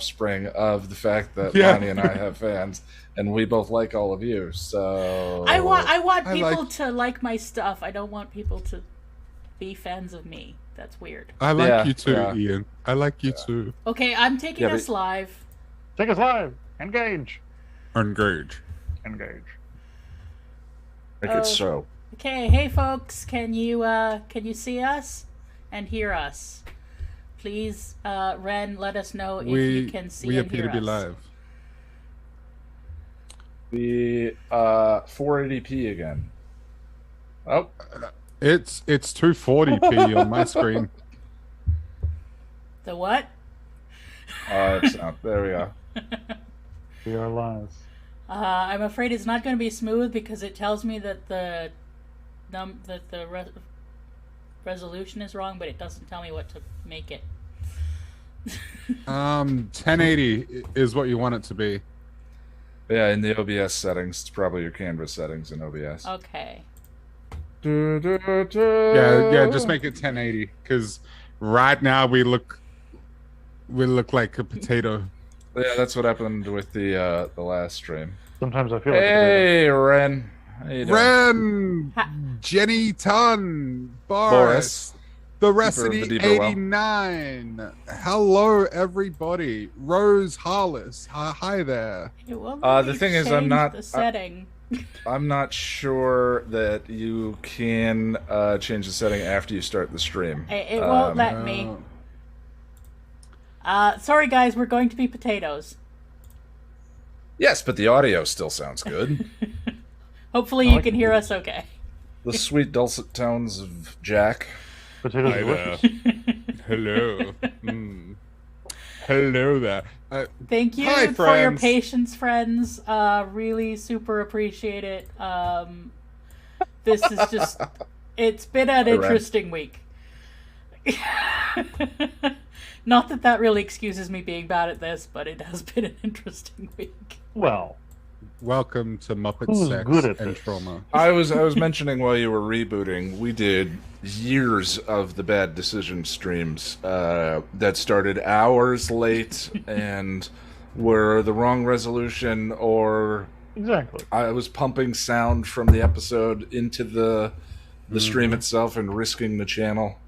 offspring of the fact that Lonnie and I have fans, and we both like all of you. So I want people to like my stuff. I don't want people to be fans of me. That's weird. I like you too, Ian. I like you too. Okay, I'm taking us live. Take us live. Engage. Engage. Engage. Make it so. Okay, hey folks, can you see us and hear us? Please, Ren, let us know if you can see and hear us. We appear to be live. The 480p again. Oh, it's 240p on my screen. The what? It's not. There we go. We are live. I'm afraid it's not going to be smooth because it tells me that the resolution is wrong, but it doesn't tell me what to make it. 1080 is what you want it to be. Yeah, in the OBS settings, it's probably your canvas settings in OBS. Okay. Yeah, just make it 1080 because right now we look like a potato. Yeah, that's what happened with the last stream. Sometimes I feel hey, Ren. How you doing? Ren, Jenny Tun, Boris, the Recipe 89. Hello, everybody. Rose Harless. Hi there. The thing is, I'm not. The setting. I'm not sure that you can change the setting after you start the stream. It won't let me. Sorry, guys. We're going to be potatoes. Yes, but the audio still sounds good. Hopefully you can hear us okay. The sweet dulcet tones of Jack. Potatoes. Hello. Hello there. Thank you for your patience, friends. Really super appreciate it. This is just... It's been an interesting week. Not that really excuses me being bad at this, but it has been an interesting week. Well, welcome to Muppet Sex and Trauma. I was mentioning while you were rebooting, we did years of the bad decision streams that started hours late and were the wrong resolution, or exactly. I was pumping sound from the episode into the stream itself and risking the channel.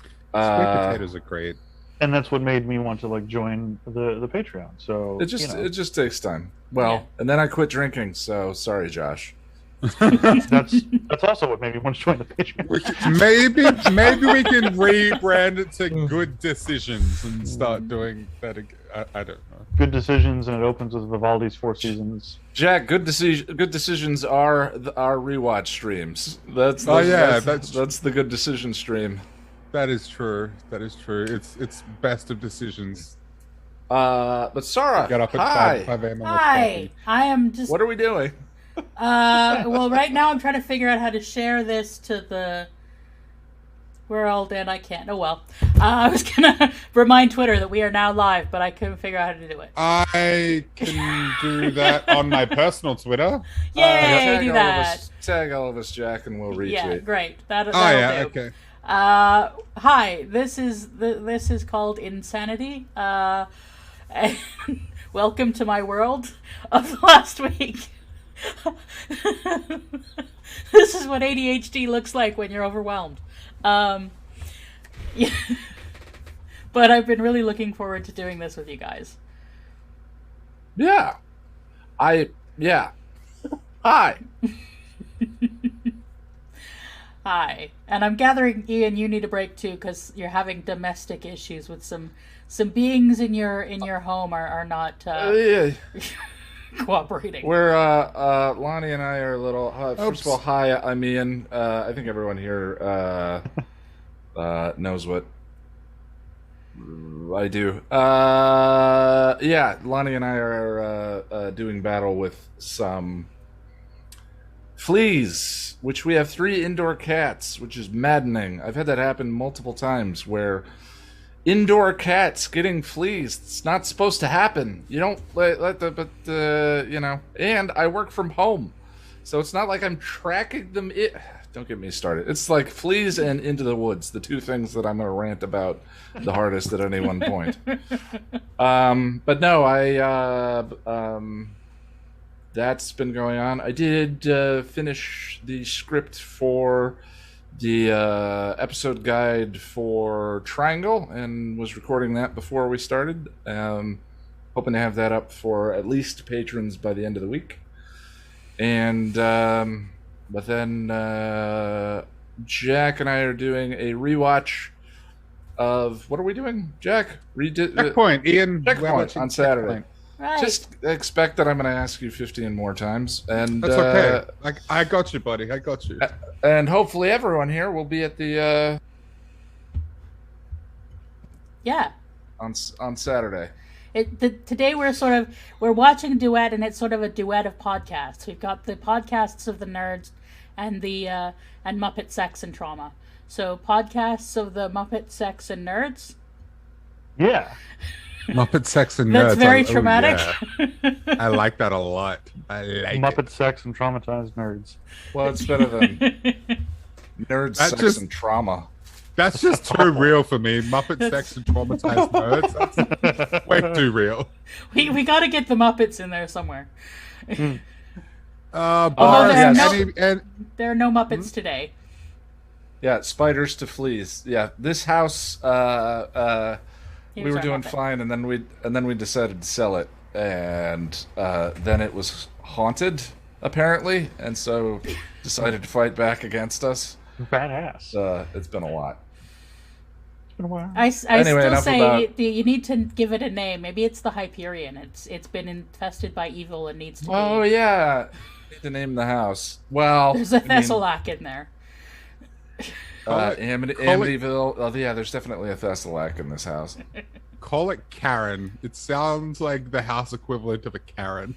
Sweet potatoes are great. And that's what made me want to join the Patreon. So it just takes time. Well, and then I quit drinking. So sorry, Josh. that's also what made me want to join the Patreon. Maybe we can rebrand it to Good Decisions and start doing that again. I don't know. Good Decisions, and it opens with Vivaldi's Four Seasons. Jack, good decisions are our rewatch streams. That's the Good Decision stream. That is true. That is true. It's best of decisions. But Sara, got up at 5 a.m. Hi. I am just. What are we doing? Well, right now I'm trying to figure out how to share this to the world, and I can't. Oh well. I was gonna remind Twitter that we are now live, but I couldn't figure out how to do it. I can do that on my personal Twitter. Yay! Do that. Tag all of us, Jack, and we'll retweet. Yeah, great. That'll do. Okay. Hi, this is called Insanity. And welcome to my world of last week. This is what ADHD looks like when you're overwhelmed. Yeah. But I've been really looking forward to doing this with you guys. Yeah. Hi. Hi. And I'm gathering, Ian, you need a break too, because you're having domestic issues with some beings in your home are not cooperating. We're Lonnie and I are a little. First of all, hi, I'm Ian. I think everyone here knows what I do. Yeah, Lonnie and I are doing battle with some fleas, which we have 3 indoor cats, which is maddening. I've had that happen multiple times where indoor cats getting fleas, it's not supposed to happen. You don't and I work from home, so it's not like I'm tracking them. Don't get me started. It's like Fleas and Into the Woods, the two things that I'm going to rant about the hardest at any one point. But no, that's been going on. I did finish the script for the episode guide for Triangle and was recording that before we started. Hoping to have that up for at least patrons by the end of the week. And but then Jack and I are doing a rewatch of, what are we doing, Jack? Checkpoint, Ian. Checkpoint on Saturday. Checkpoint. Right. Just expect that I'm going to ask you 15 more times, and That's okay. I got you, buddy. I got you. And hopefully everyone here will be at the Yeah. on Saturday. Today we're watching Duet, and it's sort of a duet of podcasts. We've got the podcasts of the nerds and the and Muppet Sex and Trauma. So podcasts of the Muppet Sex and Nerds. Yeah. Muppet Sex and That's Nerds. very Oh, traumatic. yeah. I like that a lot. I like Muppet it. Sex and Traumatized Nerds. Well, it's better than Nerd That's Sex just- and Trauma. That's just too real for me. Muppet Sex and Traumatized Nerds. That's way too real. We got to get the Muppets in there somewhere. Boris, yes. There are no Muppets today. Yeah, spiders to fleas. Yeah, this house we Here's were our doing Muppet. fine, and then we decided to sell it, and then it was haunted apparently, and so decided to fight back against us. Badass. It's been a lot. It's been a while. I Anyway, still enough say about- you need to give it a name. Maybe it's the Hyperion. It's been infested by evil and needs to Oh be. yeah, need to name the house. Well, There's a I mean, Thessalac in there. Amityville. Oh yeah, there's definitely a Thessalac in this house. Call it Karen. It sounds like the house equivalent of a Karen.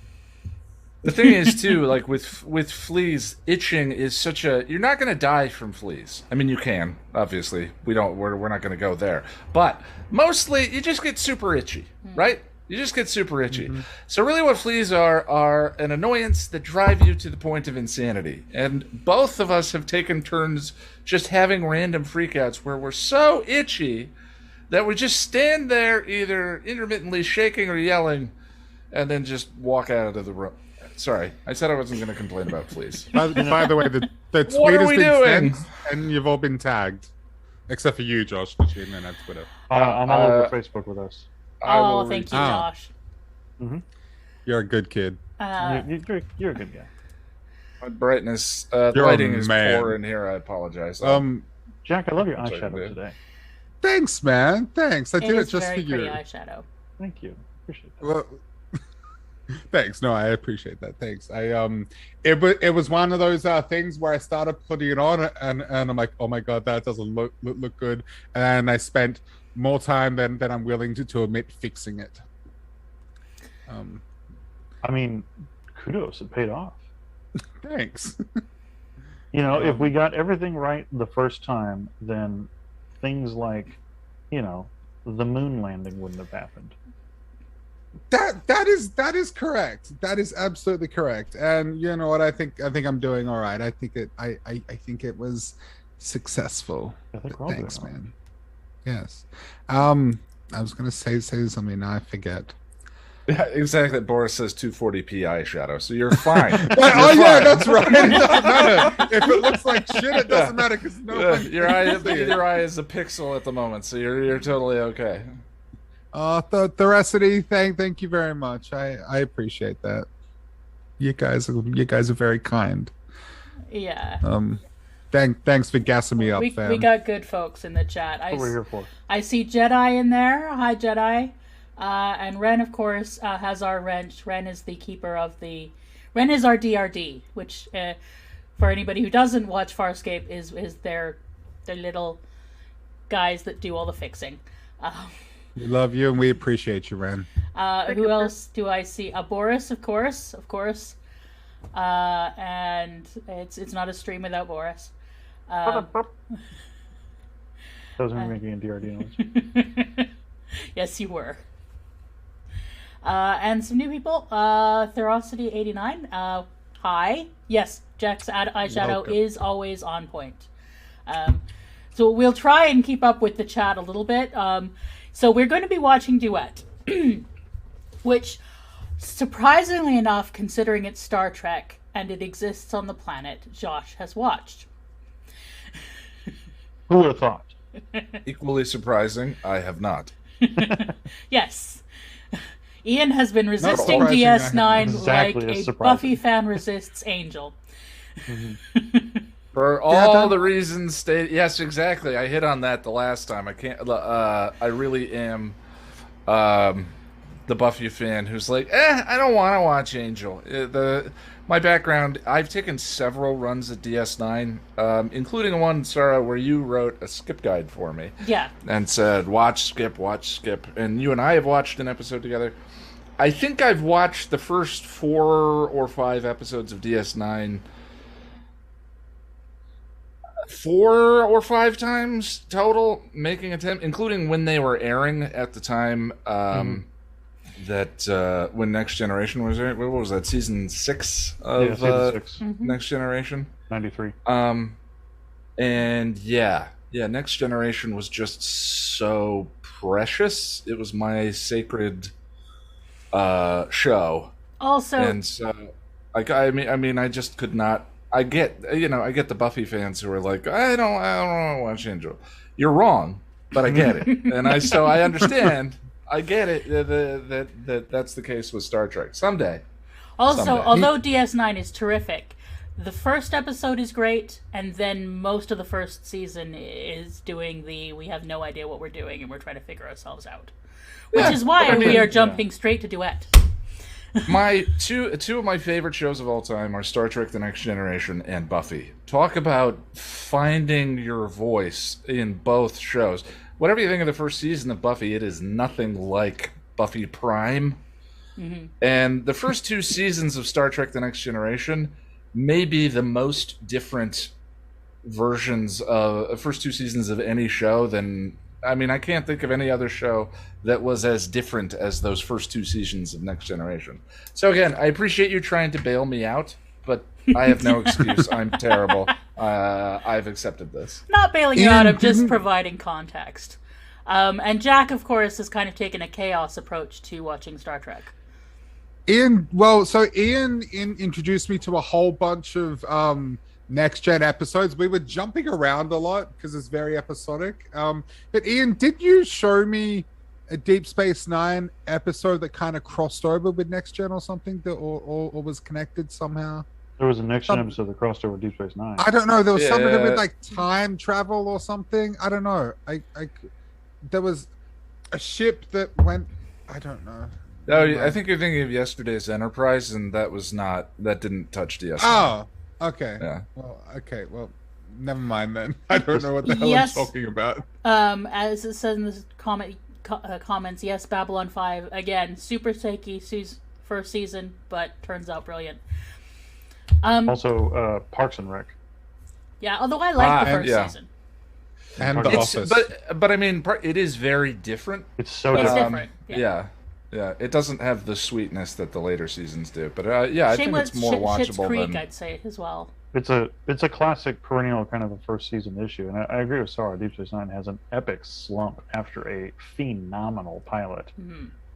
The thing is too, like with fleas, itching is such a. You're not going to die from fleas. I mean, you can obviously. We're not going to go there. But mostly, you just get super itchy, right? You just get super itchy. Mm-hmm. So really, what fleas are an annoyance that drive you to the point of insanity. And both of us have taken turns just having random freakouts where we're so itchy that we just stand there, either intermittently shaking or yelling, and then just walk out of the room. Sorry, I said I wasn't going to complain about fleas. By the way, the tweet What are has we been doing? sent, and you've all been tagged, except for you, Josh, because you didn't have Twitter. I'm all over Facebook with us. I will Oh, thank you, Ah. Josh. You're a good kid. You're a good guy. My brightness, the You're a lighting is man. poor in here. I apologize. Jack, I love your Sorry, eyeshadow dude. today. Thanks, man. Thanks. I did it is just for very pretty you. eyeshadow. Thank you. Appreciate that. Well, thanks. No, I appreciate that. Thanks. It was one of those things where I started putting it on, and I'm like, oh my god, that doesn't look good. And I spent more time than I'm willing to admit fixing it. I mean, kudos. It paid off. Thanks. You know, if we got everything right the first time, then things like, the moon landing wouldn't have happened. That is correct. That is absolutely correct. And you know what? I think I'm doing all right. I think it was successful. I think But we're all thanks, doing all man. Yes. I was gonna say something. Now I forget. Yeah, exactly. Boris says 240p eyeshadow, so you're fine. Oh yeah, that's right. It doesn't matter if it looks like shit. It doesn't matter because no one Your can see it. either eye is a pixel at the moment, so you're totally okay. Thoracity, thank you very much. I appreciate that. You guys are very kind. Yeah. Thanks for gassing me up, We fam. got good folks in the chat. That's what we're here for. I see Jedi in there. Hi, Jedi. And Ren, of course, has our wrench. Ren is the keeper of the... Ren is our DRD, which, for anybody who doesn't watch Farscape, is their little guys that do all the fixing. We love you and we appreciate you, Ren. Who else do I see? Boris, of course. And it's not a stream without Boris. That was me making a DRD noise. Yes, you were. And some new people. Thoracity89. high. Yes, Jack's eyeshadow Welcome. is always on point. So we'll try and keep up with the chat a little bit. So we're going to be watching Duet, which, surprisingly enough, considering it's Star Trek and it exists on the planet, Josh has watched. Who would have thought? Equally surprising, I have not. Yes. Ian has been resisting surprising, DS9 exactly like as a surprising. Buffy fan resists Angel. For all the reasons stated, yes, exactly. I hit on that the last time. I can't. I really am the Buffy fan who's like, I don't want to watch Angel. My background, I've taken several runs at DS9, including one, Sara, where you wrote a skip guide for me. Yeah. And said, watch, skip. And you and I have watched an episode together. I think I've watched the first 4 or 5 episodes of DS9 4 or 5 times total, making attempt, including when they were airing at the time. That when Next Generation was airing. What was that? Season 6 of Season 6, Next Generation. 93. And Next Generation was just so precious. It was my sacred show. Also, And so, I mean, I just could not. I get the Buffy fans who are like, I don't want to watch Angel. You're wrong, but I get it, and I understand. I get it that's the case with Star Trek. Someday. although DS9 is terrific, the first episode is great, and then most of the first season is doing we have no idea what we're doing, and we're trying to figure ourselves out. Which is why we are jumping straight to Duet. My two of my favorite shows of all time are Star Trek: The Next Generation and Buffy. Talk about finding your voice in both shows. Whatever you think of the first season of Buffy, it is nothing like Buffy Prime. And the first 2 seasons of Star Trek: The Next Generation may be the most different versions of first 2 seasons of any show than. I mean, I can't think of any other show that was as different as those first 2 seasons of Next Generation. So again, I appreciate you trying to bail me out, but I have no excuse. I'm terrible. I've accepted this. Not bailing you out, I'm just providing context. And Jack, of course, has kind of taken a chaos approach to watching Star Trek. Ian introduced me to a whole bunch of Next Gen episodes. We were jumping around a lot because it's very episodic. But Ian, did you show me a Deep Space Nine episode that kind of crossed over with Next Gen or something, or was connected somehow? There was a Next Gen episode that crossed over Deep Space Nine. I don't know. There was something to do with like time travel or something. I don't know. There was a ship that went. I don't know. Oh, I think you're thinking of yesterday's Enterprise, and that didn't touch DS9. Oh, okay. Yeah. Well, never mind then. I don't know what the hell I'm talking about. As it says in the comments, yes, Babylon 5 again, super shaky first season, but turns out brilliant. Also, Parks and Rec. Yeah, although I like the first season. And The Office. But I mean, it is very different. It's so It's different. different. Yeah. It doesn't have the sweetness that the later seasons do. But I think it's more Schitt's watchable Creek, than. I'd say as well. It's a classic perennial kind of a first season issue, and I agree with Sara. Deep Space Nine has an epic slump after a phenomenal pilot.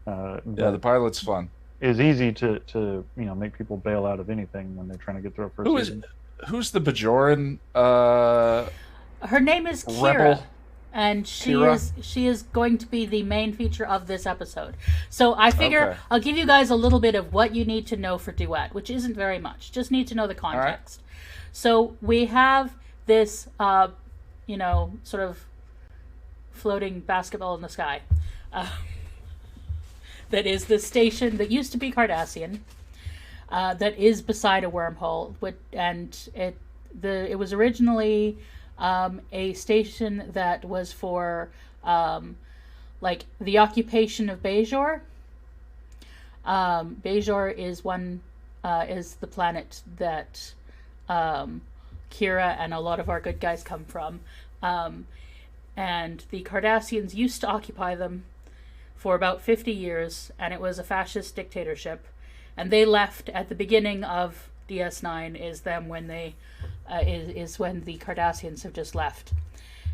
The pilot's fun. It's easy to make people bail out of anything when they're trying to get through a first season. Who's the Bajoran? Her name is Kira. Rebel? And she is going to be the main feature of this episode. So I figure I'll give you guys a little bit of what you need to know for Duet, which isn't very much. Just need to know the context. Right. So we have this, sort of floating basketball in the sky. That is the station that used to be Cardassian. That is beside a wormhole, and it was originally a station that was for the occupation of Bajor. Bajor is the planet that Kira and a lot of our good guys come from, and the Cardassians used to occupy them for about 50 years, and it was a fascist dictatorship, and they left at the beginning of DS9 is them when they is when the Cardassians have just left.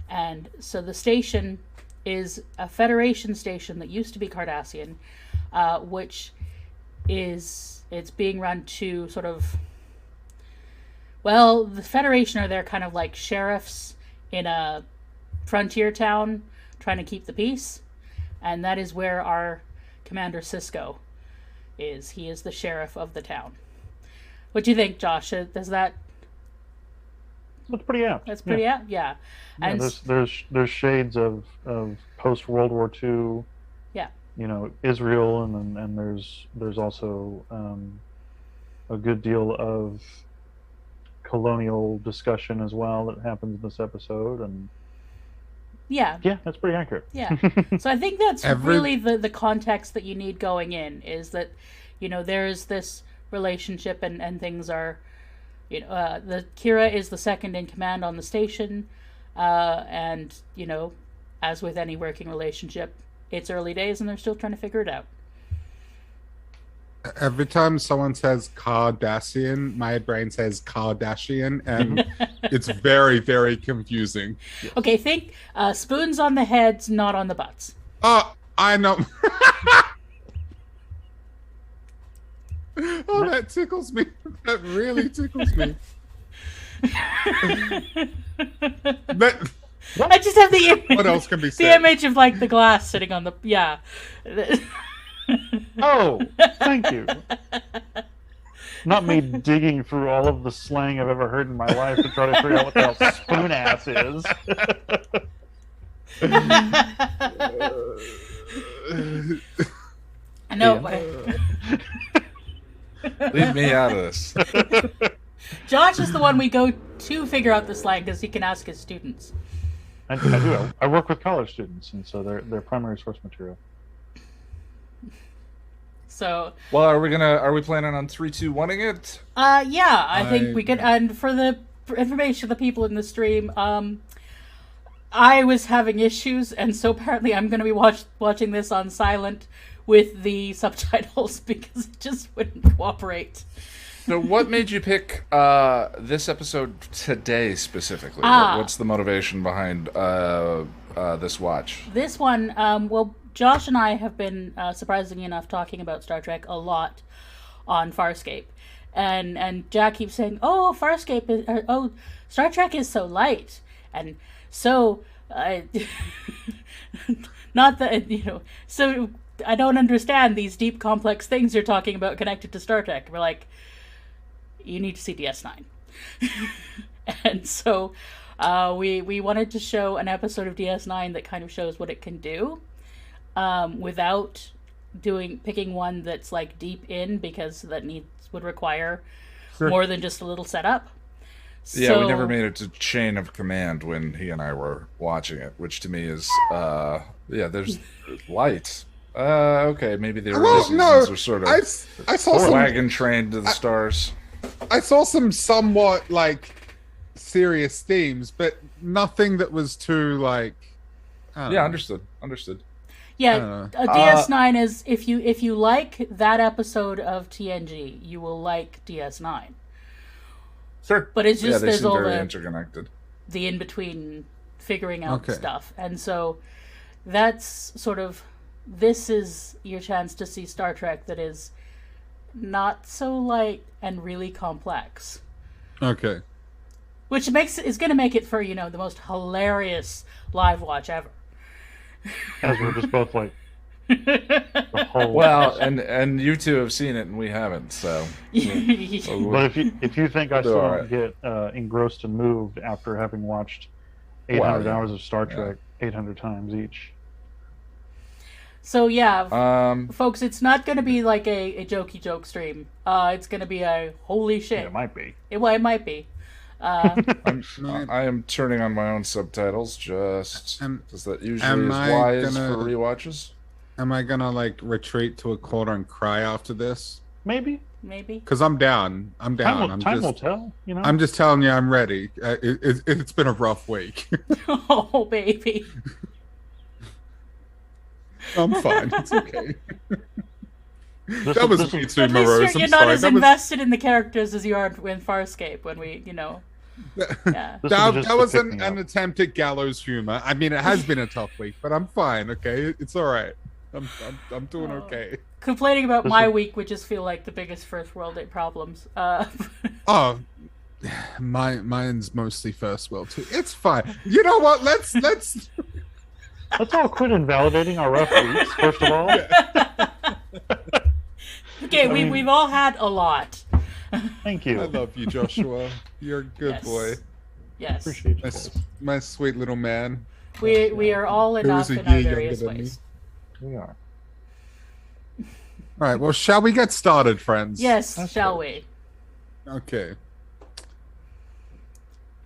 And so the station is a Federation station that used to be Cardassian, which it's being run to sort of, well, the Federation are there kind of like sheriffs in a frontier town trying to keep the peace, and that is where our Commander Cisco is. He is the sheriff of the town. What do you think, Josh? Does that... That's pretty apt. That's pretty apt, yeah. And there's shades of post World War II. Yeah. You know, Israel, and there's also a good deal of colonial discussion as well that happens in this episode, and yeah, that's pretty accurate. Yeah. So I think that's really the context that you need going in, is that, you know, there's this relationship and things are, you know, the Kira is the second in command on the station, and, you know, as with any working relationship, it's early days and they're still trying to figure it out. Every time someone says Cardassian, my brain says Kardashian, and it's very, very confusing. Okay, think spoons on the heads, not on the butts. Oh, I know. Oh, that tickles me. That really tickles me. I just have the image. What else can be said? The image of like the glass sitting on the Oh, thank you. Not me digging through all of the slang I've ever heard in my life to try to figure out what the hell spoon ass is. I know. Leave me out of this. Josh is the one we go to figure out the slang because he can ask his students. I do. I work with college students, and so they're primary source material. So, well, are we planning on 3, 2, 1-ing it? Yeah, I think we could. And for the information of the people in the stream, I was having issues, and so apparently I'm going to be watching this on silent with the subtitles because it just wouldn't cooperate. So, what made you pick this episode today specifically? What's the motivation behind this watch? This one, well, Josh and I have been, surprisingly enough, talking about Star Trek a lot on Farscape. And Jack keeps saying, oh, Star Trek is so light. And so, not that, you know, so I don't understand these deep, complex things you're talking about connected to Star Trek. We're like, you need to see DS9. And so we wanted to show an episode of DS9 that kind of shows what it can do. Without picking one that's like deep in, because that would require more than just a little setup. Yeah, we never made it to Chain of Command when he and I were watching it, which to me is there's light. Okay, maybe the early seasons are sort of I saw wagon train to the stars. I saw some somewhat like serious themes, but nothing that was too like. Understood. Yeah, DS9 is if you like that episode of TNG, you will like DS9. Sure, but it's just there's all very interconnected. The in between figuring out stuff, and so that's sort of this is your chance to see Star Trek that is not so light and really complex. Okay. Which is going to make it for the most hilarious live watch ever. As we're just both like, well, and you two have seen it and we haven't, so. But if you think I still don't get engrossed and moved after having watched 800 hours of Star Trek 800 times each. So folks, it's not going to be like a jokey joke stream. It's going to be a holy shit. Yeah, it might be. It might be. I am turning on my own subtitles just because that usually is wise for rewatches. Am I gonna like retreat to a corner and cry after this? Maybe. Because I'm down. Time will tell. I'm just telling you, I'm ready. It's been a rough week. Oh, baby. I'm fine. It's okay. That was me too, At morose. least you're I'm not sorry. as invested in the characters as you are in Farscape when we, yeah. That was an attempt at gallows humor. I mean, it has been a tough week, but I'm fine. Okay, it's all right. I'm doing okay. Complaining about my week would just feel like the biggest first world problems. Oh, mine's mostly first world too. It's fine. You know what? Let's all quit invalidating our rough weeks. First of all, okay, we've all had a lot. Thank you. I love you, Joshua. You're a good boy. Yes. Appreciate you. My sweet little man. We are all enough in our various ways. We are. All right. Well, shall we get started, friends? Yes, shall we? Okay.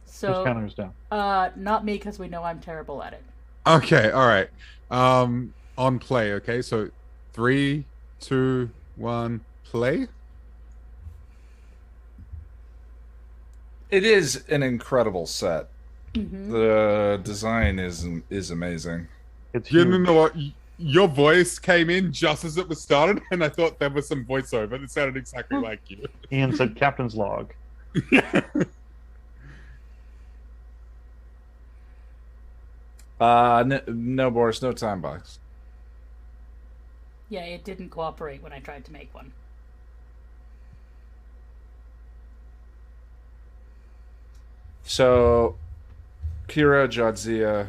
So, whose counter's down? Not me, because we know I'm terrible at it. Okay. All right. On play. Okay. So, 3, 2, 1, play. It is an incredible set. Mm-hmm. The design is amazing. It's You huge. know what? Your voice came in just as it was started, and I thought there was some voiceover. It sounded exactly like you. Ian said Captain's Log. No, Boris, no time box. Yeah, it didn't cooperate when I tried to make one. So, Kira, Jadzia.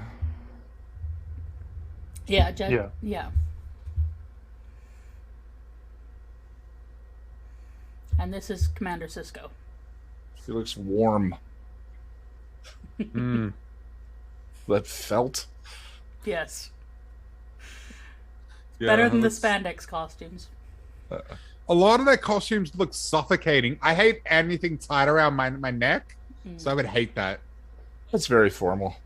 Yeah. And this is Commander Cisco. He looks warm. Mm. That felt. Yes. Yeah, Better than the looks- spandex costumes. A lot of their costumes look suffocating. I hate anything tied around my neck, so I would hate that. That's very formal.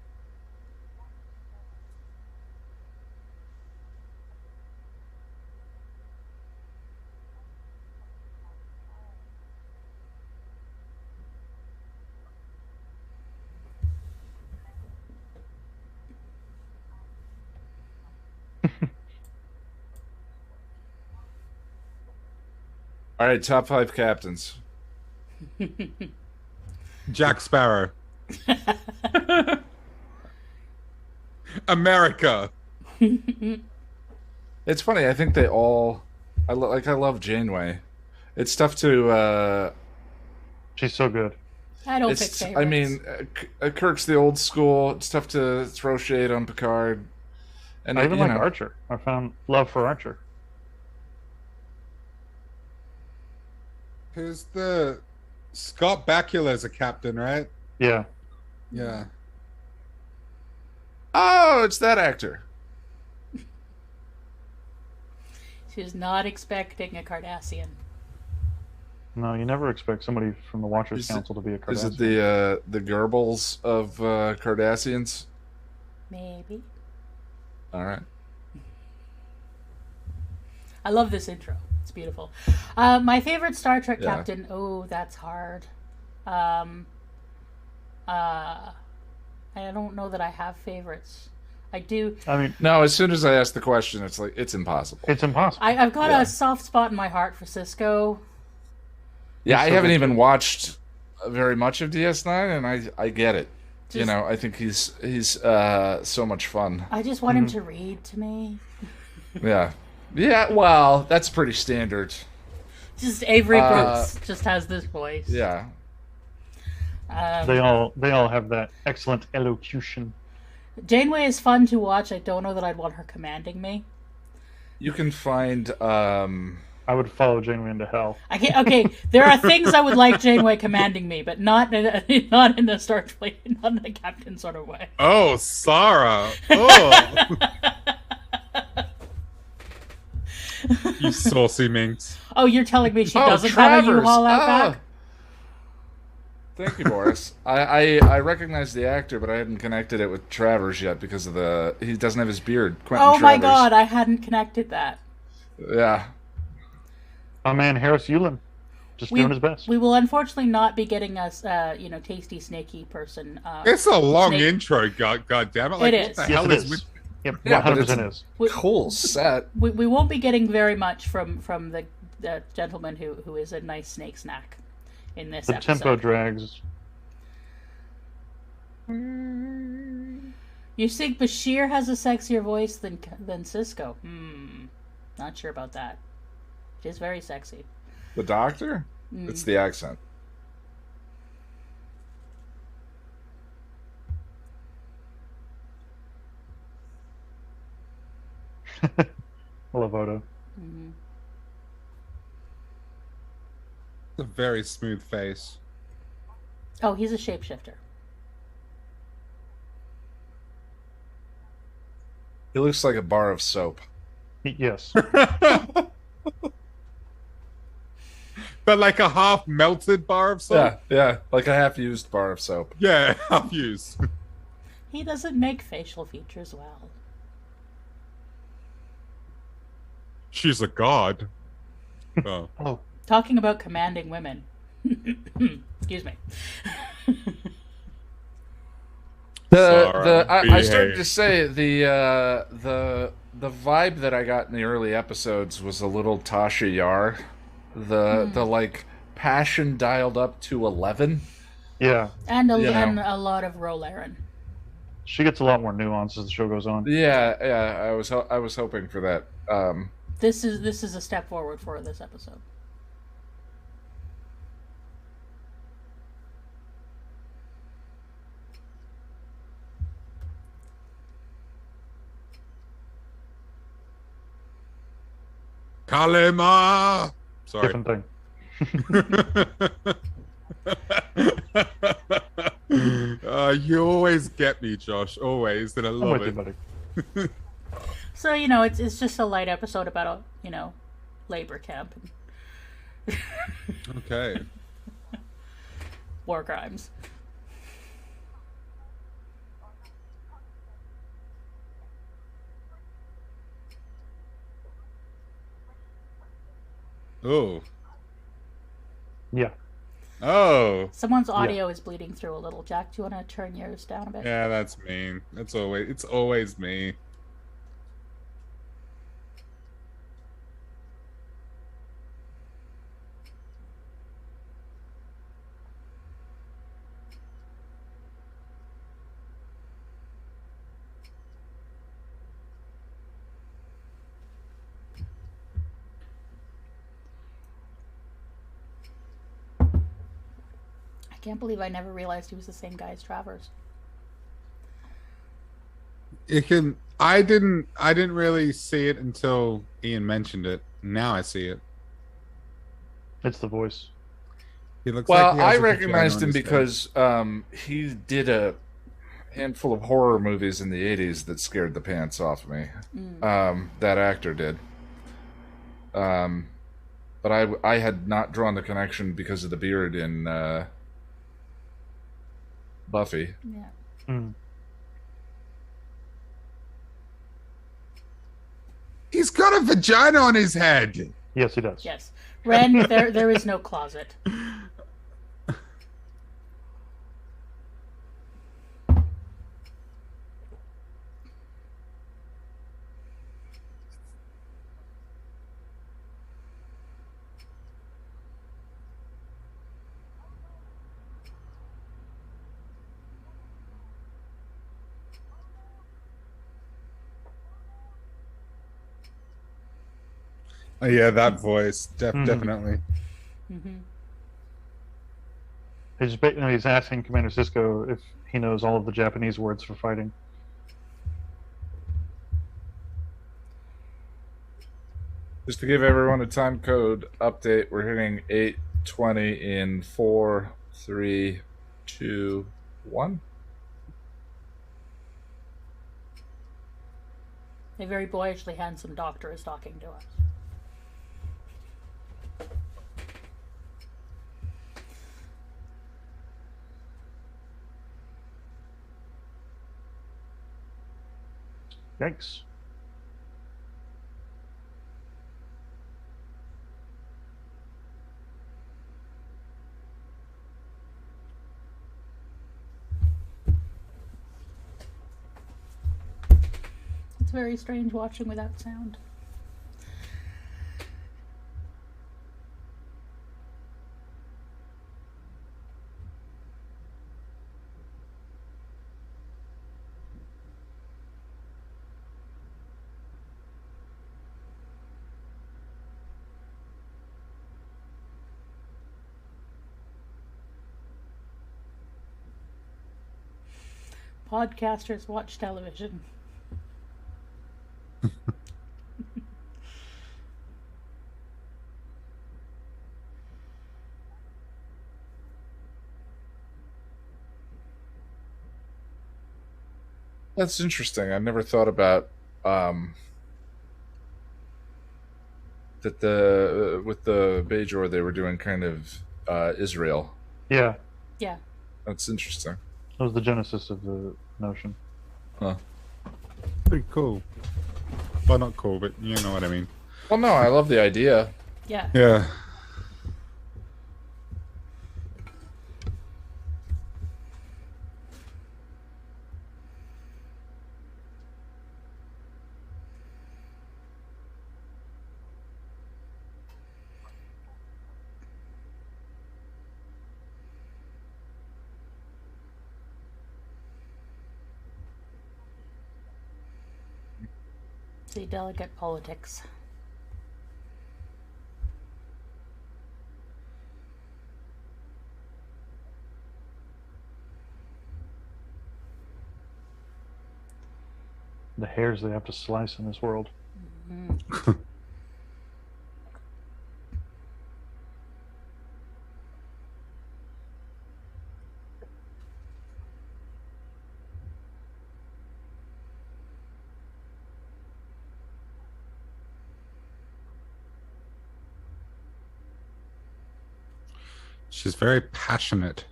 All right, top 5 captains. Jack Sparrow. America. It's funny. I think they all. I love Janeway. It's tough to. She's so good. I don't pick It's. favorites. I mean, Kirk's the old school. It's tough to throw shade on Picard. And I even you like know, Archer. I found love for Archer. Who's the Scott Bakula's a captain, right? Yeah. Yeah. Oh, it's that actor. She's not expecting a Cardassian. No, you never expect somebody from the Watchers Council to be a Cardassian. Is it the Goebbels of Cardassians? Maybe. All right. I love this intro. It's beautiful. My favorite Star Trek Yeah. captain. Oh, that's hard. I don't know that I have favorites. I do. I mean, No, as soon as I ask the question, it's like it's impossible. it's impossible. I've got Yeah. a soft spot in my heart for Cisco. Yeah, I so haven't good even too. watched very much of DS9, and I get it. You Just- know, I think he's so much fun. I just want him to read to me. Yeah, yeah. Well, that's pretty standard. Just Avery Brooks just has this voice. Yeah. They all have that excellent elocution. Janeway is fun to watch. I don't know that I'd want her commanding me. You can find I would follow Janeway into hell. I can't. Okay, there are things I would like Janeway commanding me, but not in a, not in a not in a captain sort of way. Oh, Sara. Oh. You saucy minx. Oh, you're telling me she Oh, doesn't have a Travers. U-Haul out Ah. back? Thank you, Boris. I recognize the actor, but I hadn't connected it with Travers yet because of he doesn't have his beard. Quentin Oh my Travers. god, I hadn't connected that. Yeah. My man Harris Yulin, just doing his best. We will unfortunately not be getting us, tasty snaky person. It's a long Snake. intro, god damn it. Like, It what is. the Yes, hell it is is. with Yep, Yeah, but 100% is. We, Cool set. we won't be getting very much from the the gentleman who is a nice snake snack in this The episode. tempo drags. You think Bashir has a sexier voice than Cisco? Not sure about that. She's very sexy. The doctor? It's the accent. Lavoto. A very smooth face. Oh, he's a shapeshifter. He looks like a bar of soap. Yes. But like a half melted bar of soap? Yeah, like a half-used bar of soap. Yeah, half used. He doesn't make facial features well. She's a god. Oh. Oh, Talking about commanding women. Excuse me. I started to say the vibe that I got in the early episodes was a little Tasha Yar. The like passion dialed up to 11. yeah. And You know. and a lot of Rolaren. She gets a lot more nuance as the show goes on. Yeah. I was hoping for that. This is a step forward for this episode. Kalema! Sorry. Different thing. You always get me, Josh. Always. And I I'm love with you, it. buddy. So, it's just a light episode about labor camp and Okay. war crimes. Oh. Yeah. Oh. Someone's audio is bleeding through a little. Jack, do you want to turn yours down a bit? Yeah, that's me. It's always me. I can't believe I never realized he was the same guy as Travers. I didn't really see it until Ian mentioned it. Now I see it. It's the voice. He looks Well, like he has I a vagina recognized on him his face. because he did a handful of horror movies in the 80s that scared the pants off me. That actor did. But I had not drawn the connection because of the beard in Buffy. Yeah. Mm. He's got a vagina on his head. Yes, he does. Yes. Ren, there is no closet. Oh, yeah, that voice. Definitely. Mm-hmm. He's asking Commander Cisco if he knows all of the Japanese words for fighting. Just to give everyone a time code update, we're hitting 8:20 in 4, 3, 2, 1. A very boyishly handsome doctor is talking to us. Yikes. It's very strange watching without sound. Podcasters watch television. That's interesting. I never thought about that the with the Bajor they were doing kind of Israel. Yeah, Yeah. That's interesting. that was the genesis of the notion. Huh. Pretty cool. Well, not cool, but you know what I mean. Well, no, I love the idea. Yeah. Yeah. See, delicate politics. The hairs they have to slice in this world. Mm. She's very passionate.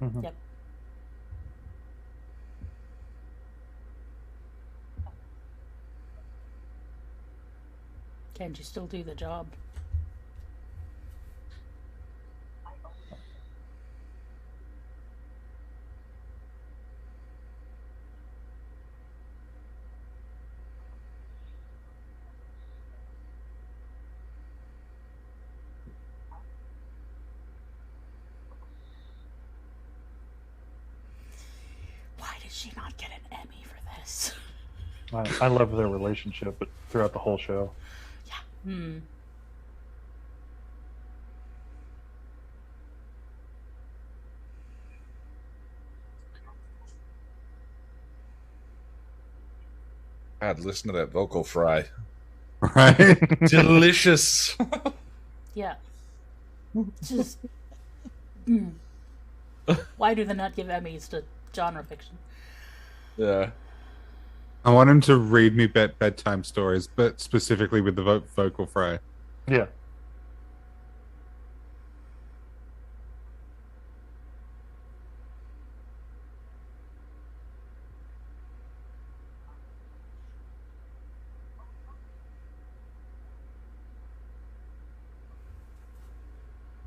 Mhm. Yep. Can you still do the job? Why did she not get an Emmy for this? I love their relationship, but throughout the whole show. Yeah. Hmm. God, listen to that vocal fry. Right? Delicious. Yeah. Just. Why do they not give Emmys to genre fiction? Yeah. I want him to read me bedtime stories, but specifically with the vocal fry. Yeah.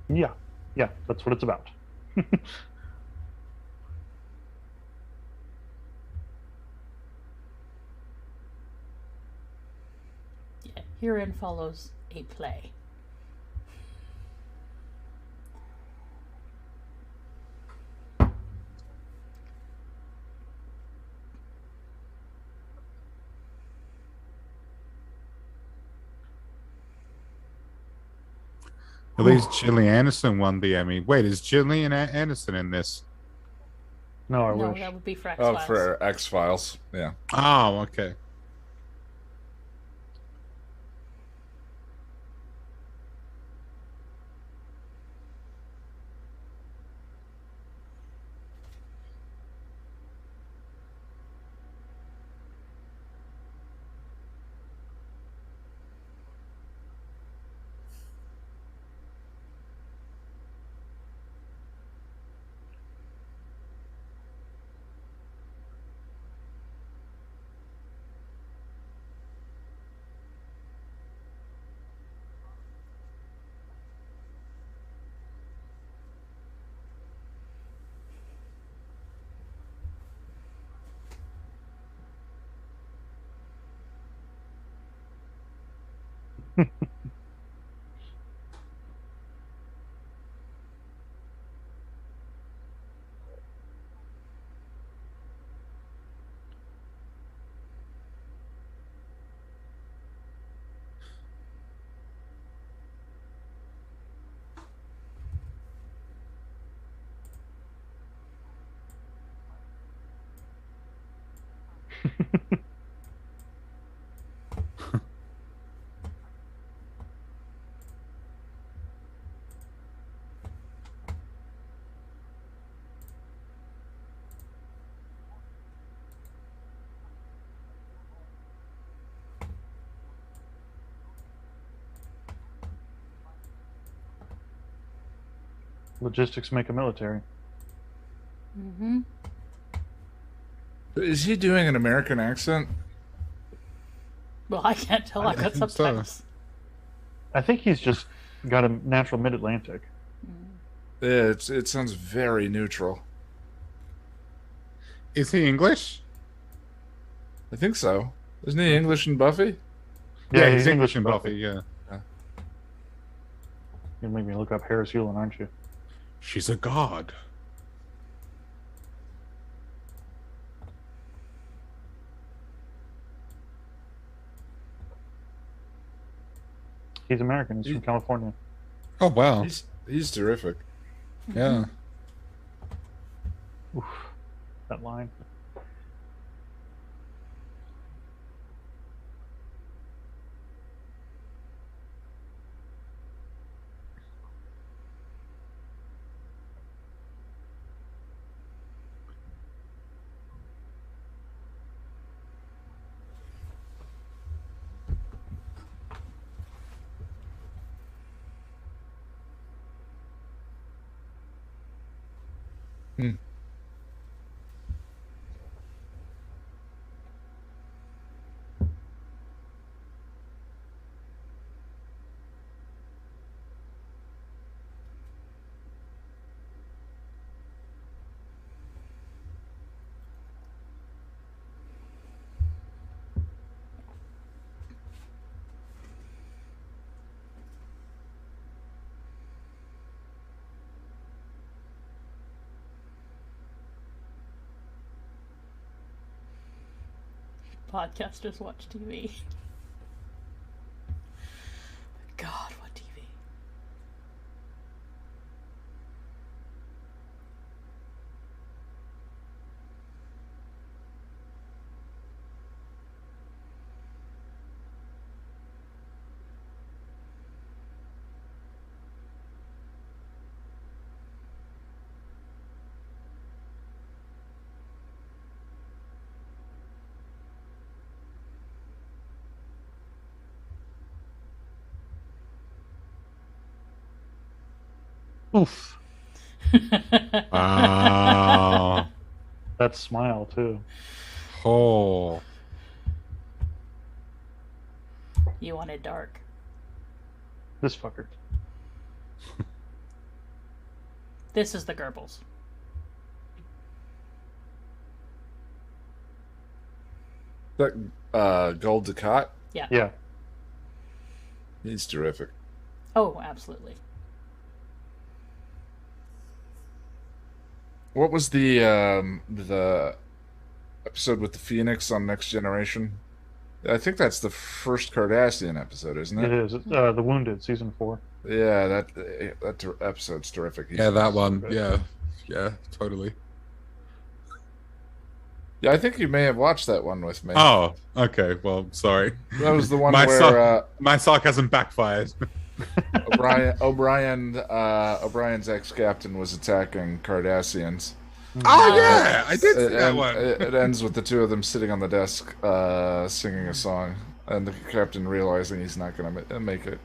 Yeah. Yeah, that's what it's about. Yeah. Herein follows a play. At least Gillian Anderson won the Emmy. Wait, is Gillian Anderson in this? No, I No, wish. that would be for X Oh, Files. for X-Files. Yeah. Oh, okay. Logistics make a military. Mm-hmm. Is he doing an American accent? Well, I can't tell. I've I got think so. subtitles. I think he's just got a natural mid-Atlantic. Yeah, it sounds very neutral. Is he English? I think so. Isn't he English in Buffy? Yeah, he's English in Buffy. Yeah. You're making me look up Harris Hewlin, aren't you? She's a god. He's American. He's from California. Oh wow. He's terrific. Yeah. Oof, that line. Hmm. Podcasters watch TV. God, what TV? Oof. Wow. That smile, too. Oh. You want it dark. This fucker. This is the Goebbels. That Gold Ducat, Yeah. he's terrific. Oh, absolutely. What was the episode with the Phoenix on Next Generation? I think that's the first Cardassian episode, isn't It it? is. It's, The Wounded, season 4. Yeah, that episode's terrific. Yeah, that one. good. Yeah. Yeah, totally. Yeah, I think you may have watched that one with me. Oh, okay. Well, sorry. That was the one My where My sarcasm backfired. O'Brien's ex-captain was attacking Cardassians. Oh yeah, I did see that And one. it ends with the two of them sitting on the desk singing a song, and the captain realizing he's not going to make it. It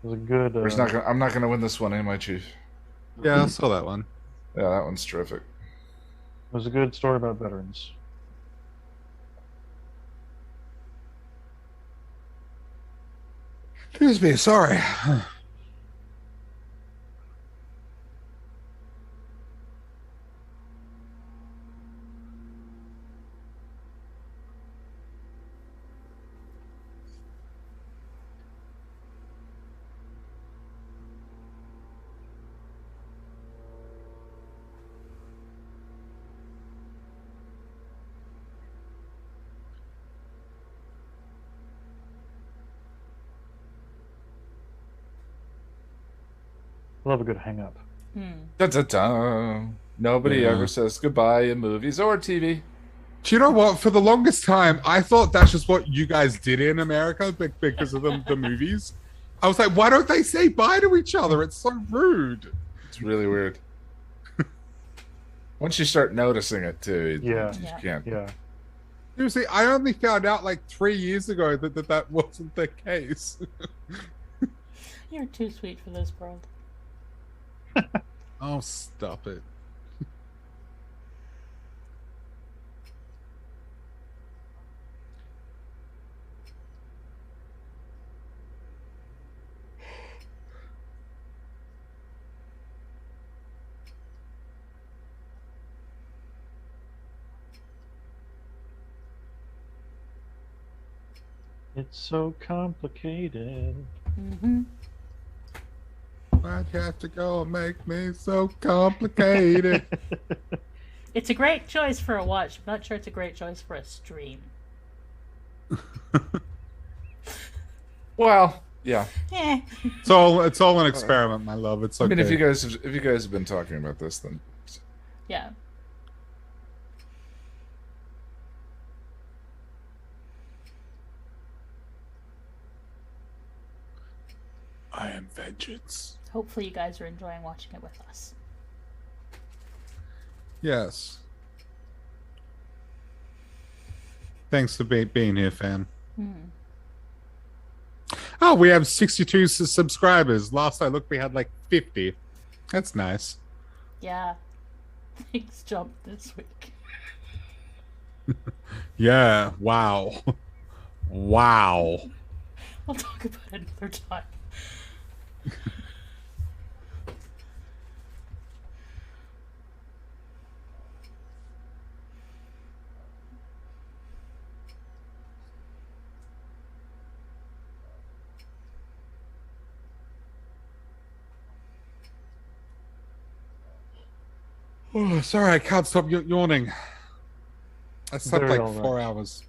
was a good... Or I'm not going to win this one, am I, Chief? Yeah, I saw that one. Yeah, that one's terrific. It was a good story about veterans. Excuse me, sorry. I love a good hang-up. Da-da-da. Nobody Yeah. ever says goodbye in movies or TV. Do you know what? For the longest time, I thought that's just what you guys did in America because of the movies. I was like, why don't they say bye to each other? It's so rude. It's really weird. Once you start noticing it too, Yeah. you Yeah. can't. Yeah. Seriously, I only found out like 3 years ago that wasn't the case. You're too sweet for this world. Oh, stop it. It's so complicated. Mm-hmm. Why'd you have to go and make me so complicated? It's a great choice for a watch. I'm not sure it's a great choice for a stream. Well, yeah. Eh. It's all an experiment, my love. It's okay. I mean, if you guys have been talking about this, then Yeah. I am vengeance. Hopefully you guys are enjoying watching it with us. Yes. Thanks for being here, fam. Oh, we have 62 subscribers. Last I looked, we had like 50. That's nice. Yeah. Things jumped this week. Yeah. Wow. Wow. We'll talk about it another time. Oh, sorry, I can't stop yawning. I slept Very like all right. 4 hours.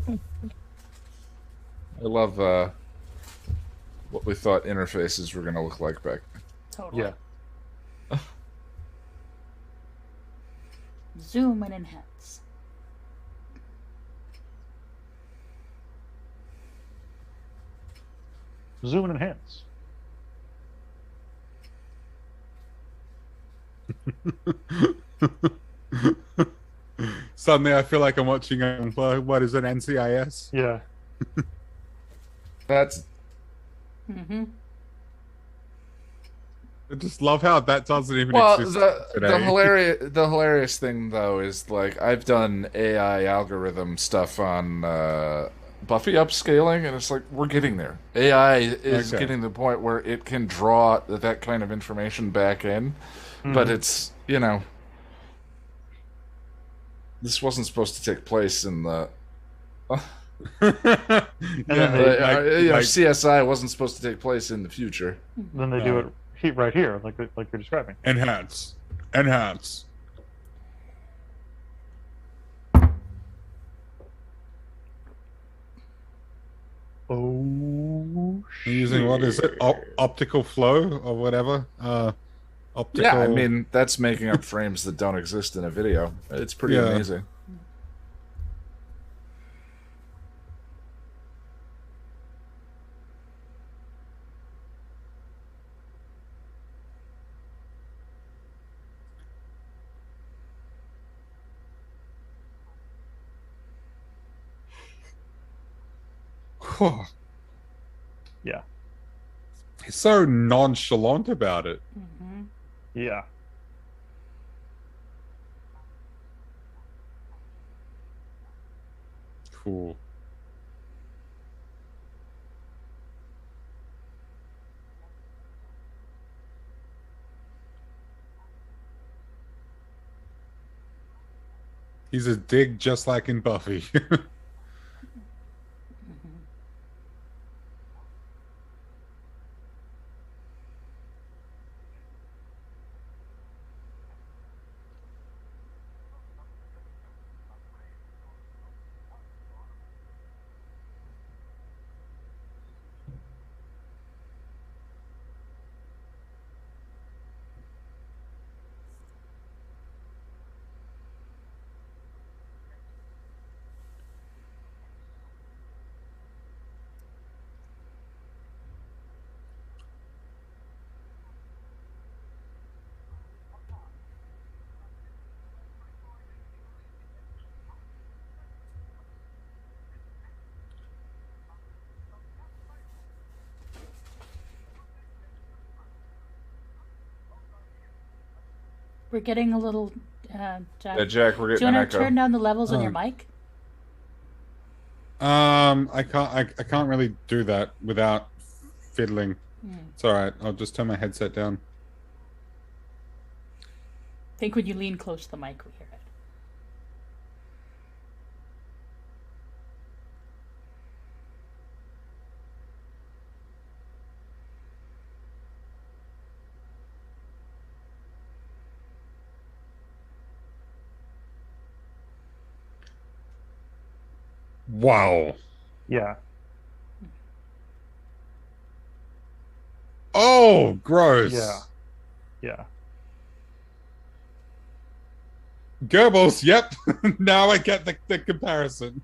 I love what we thought interfaces were going to look like back then. Totally. Yeah. Zoom and enhance. Zoom and enhance. Suddenly, I feel like I'm watching. What is it? NCIS? Yeah. That's Mm-hmm. I just love how that doesn't even well. exist The today. hilarious thing though is like I've done AI algorithm stuff on Buffy upscaling, and it's like we're getting there. AI is Okay. getting to the point where it can draw that kind of information back in, but it's this wasn't supposed to take place in the. then they- CSI wasn't supposed to take place in the future. Then they do it right here, like you're describing. Enhance. Oh, Using what is it? Optical flow or whatever. Optical. Yeah, I mean that's making up frames that don't exist in a video. It's pretty Yeah. amazing. Yeah. He's so nonchalant about it. Mm-hmm. Yeah. Cool. He's a dig just like in Buffy. We're getting a little. Jack. Yeah, Jack, we're Do you getting an want to echo. turn down the levels on your mic? I can't really do that without fiddling. It's all right. I'll just turn my headset down. I think when you lean close to the mic, we hear it. Wow. Yeah. Oh, gross. Yeah. Yeah. Goebbels, yep. Now I get the comparison.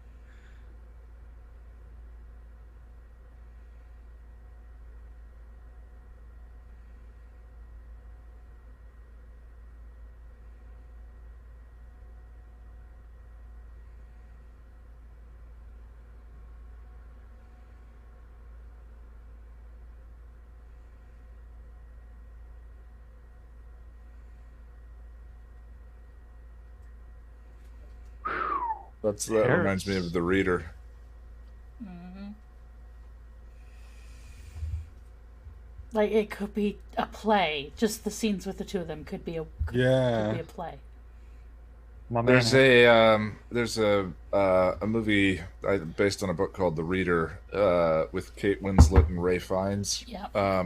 That reminds me of The Reader. Like, it could be a play. Just the scenes with the two of them could be a play. There's a movie based on a book called The Reader with Kate Winslet and Ray Fiennes. Yeah.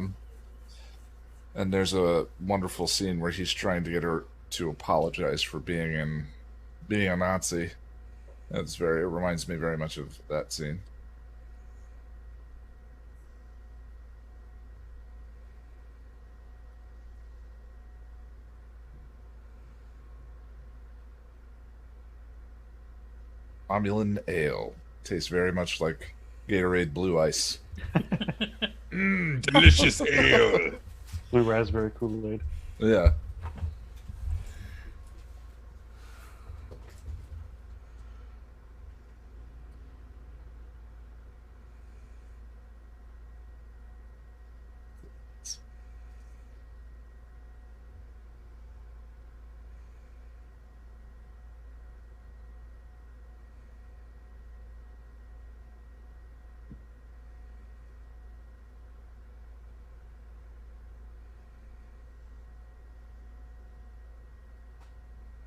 And there's a wonderful scene where he's trying to get her to apologize for being a Nazi. It reminds me very much of that scene. Romulan ale tastes very much like Gatorade Blue Ice. Delicious ale. Blue raspberry Kool-Aid. Yeah.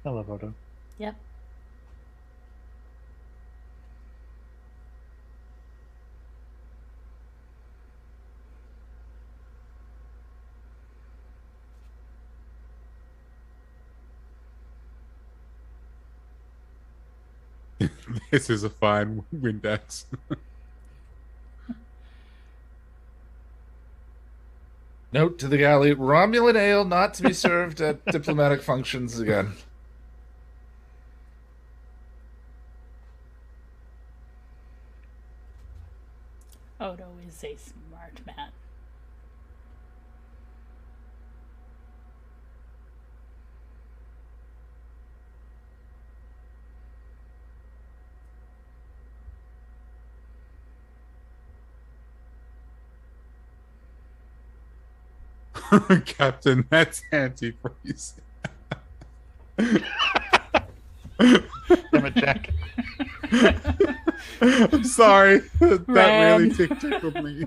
I love Odo. Yep. This is a fine Windex. Note to the galley: Romulan ale not to be served at diplomatic functions again. Odo is a smart man. Captain, that's antifreeze. Damn it, Jack. I'm sorry. That Ram. really tickled me.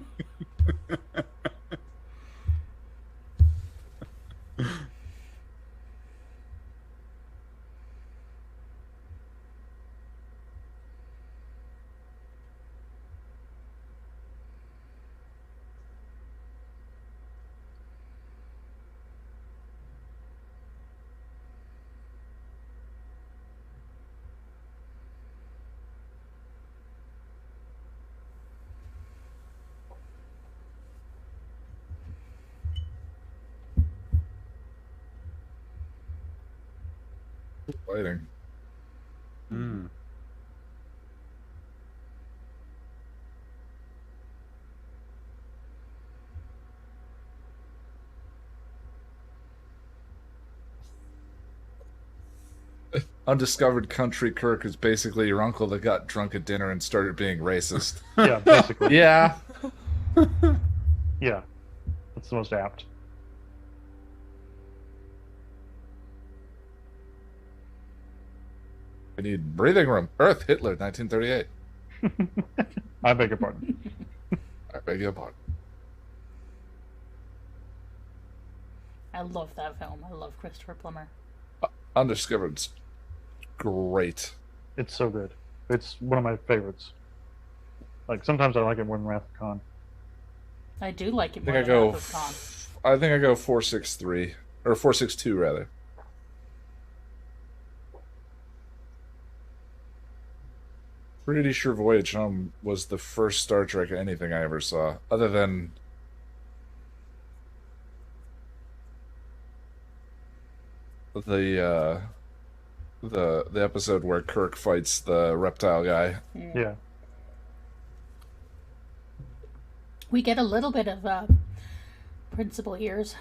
Fighting. Undiscovered country Kirk is basically your uncle that got drunk at dinner and started being racist. Yeah, basically. Yeah. Yeah. That's the most apt. We need breathing room. Earth, Hitler, 1938. I beg your pardon. I beg your pardon. I love that film. I love Christopher Plummer. Undiscovered's great. It's so good. It's one of my favorites. Like, sometimes I like it more than Wrath of Khan. I do like it I more think than I go. Wrath of Khan. I think I go 463 or 462 rather. Pretty sure Voyage Home was the first Star Trek anything I ever saw, other than the the episode where Kirk fights the reptile guy. Yeah. We get a little bit of principal ears.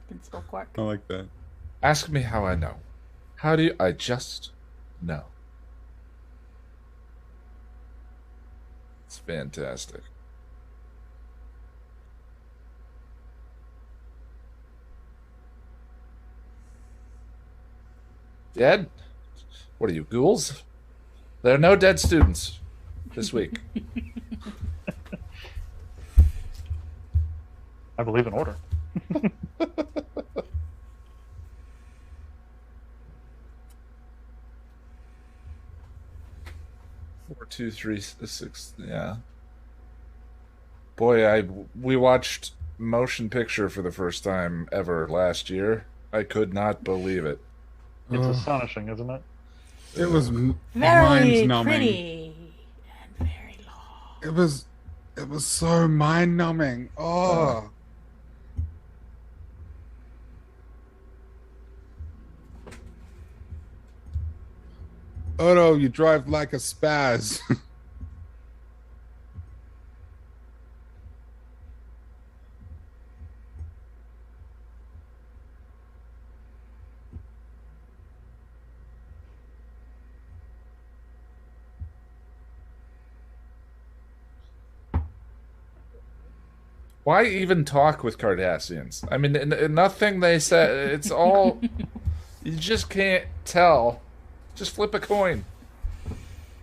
Principal Quark. I like that. Ask me how I know. How do you? I just know. It's fantastic. Dead? What are you, ghouls? There are no dead students this week. I believe in order. 4, 2, 3, 6. Yeah. Boy, we watched Motion Picture for the first time ever last year. I could not believe it. It's astonishing, isn't it? It was Very mind-numbing. pretty and very long. It was so mind-numbing. Oh. Oh no, you drive like a spaz. Why even talk with Cardassians? I mean, nothing they said. It's all. You just can't tell. Just flip a coin.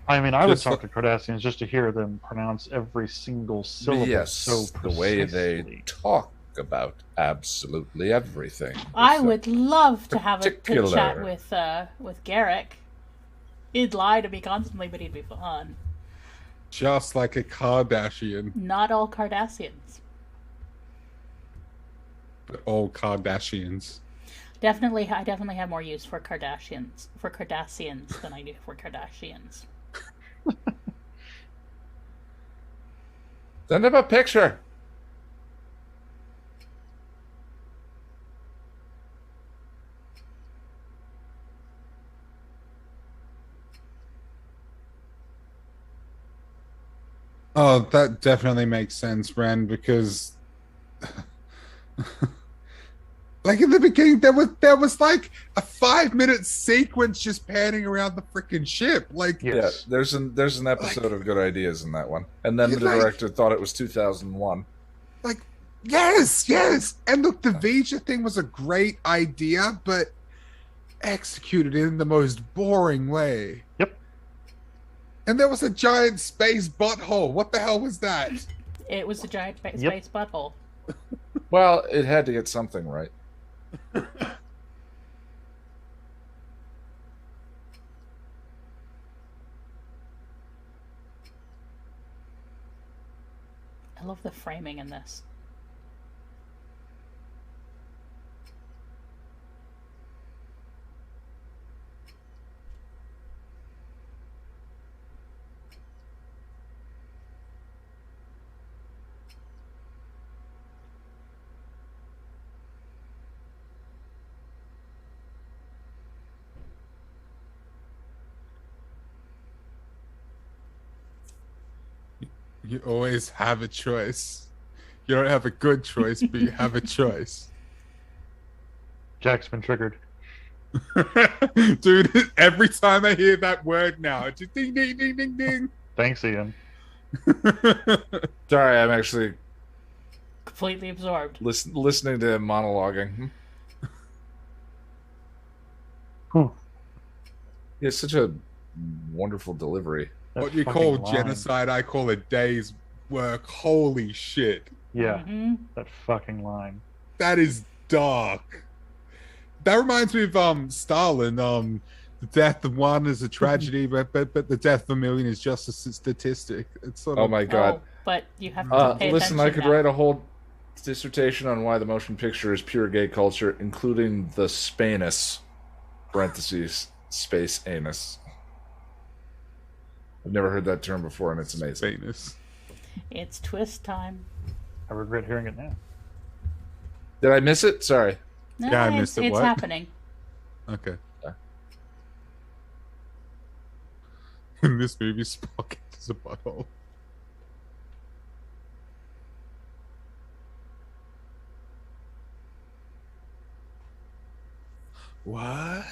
I mean, I would Just talk to Cardassians just to hear them pronounce every single syllable Yes, so the precisely. way they talk about absolutely everything. I would love to have a particular- chat with Garrick. He'd lie to me constantly, but he'd be fun. Just like a Kardashian. Not all Cardassians. But all Kardashians. I definitely have more use for Cardassians than I do for Kardashians. Send him a picture. Oh, that definitely makes sense, Ren, because like in the beginning there was like a 5-minute sequence just panning around the freaking ship. Like Yes. Yeah, there's an episode of good ideas in that one. And then the Like- director thought it was 2001. like yes. And look, the Vija thing was a great idea, but executed in the most boring way. Yep. And there was a giant space butthole. What the hell was that? It was a giant space Yep. butthole. Well, it had to get something right. I love the framing in this. You always have a choice. You don't have a good choice, but you have a choice. Jack's been triggered. Dude, every time I hear that word now, it's just ding, ding, ding, ding, ding. Thanks, Ian. Sorry, I'm actually Completely absorbed. listening to him monologuing. Whew, He has such a wonderful delivery. that What you fucking call line. genocide, I call a day's work. Holy shit. Yeah, Mm-hmm. that fucking line. That is dark. That reminds me of Stalin. The death of one is a tragedy, but the death of a million is just a statistic. It's sort Oh of my god. Oh, but you have to pay Listen, attention I could now. write a whole dissertation on why the motion picture is pure gay culture, including the Spanus, parentheses, space anus. I've never heard that term before, and it's amazing. famous. It's twist time. I regret hearing it now. Did I miss it? Sorry. No, Yeah, I missed it. It's What? happening. Okay. Yeah. In this movie, Spock is a butthole. What?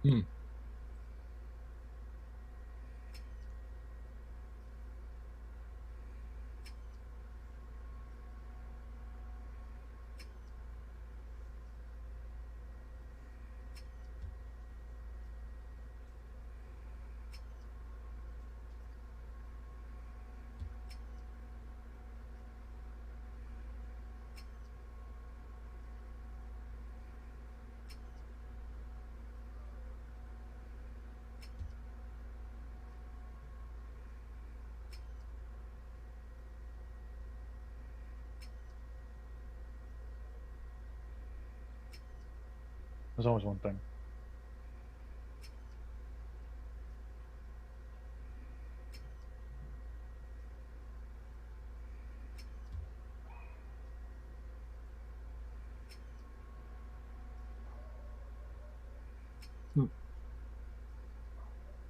Hmm. There's always one thing.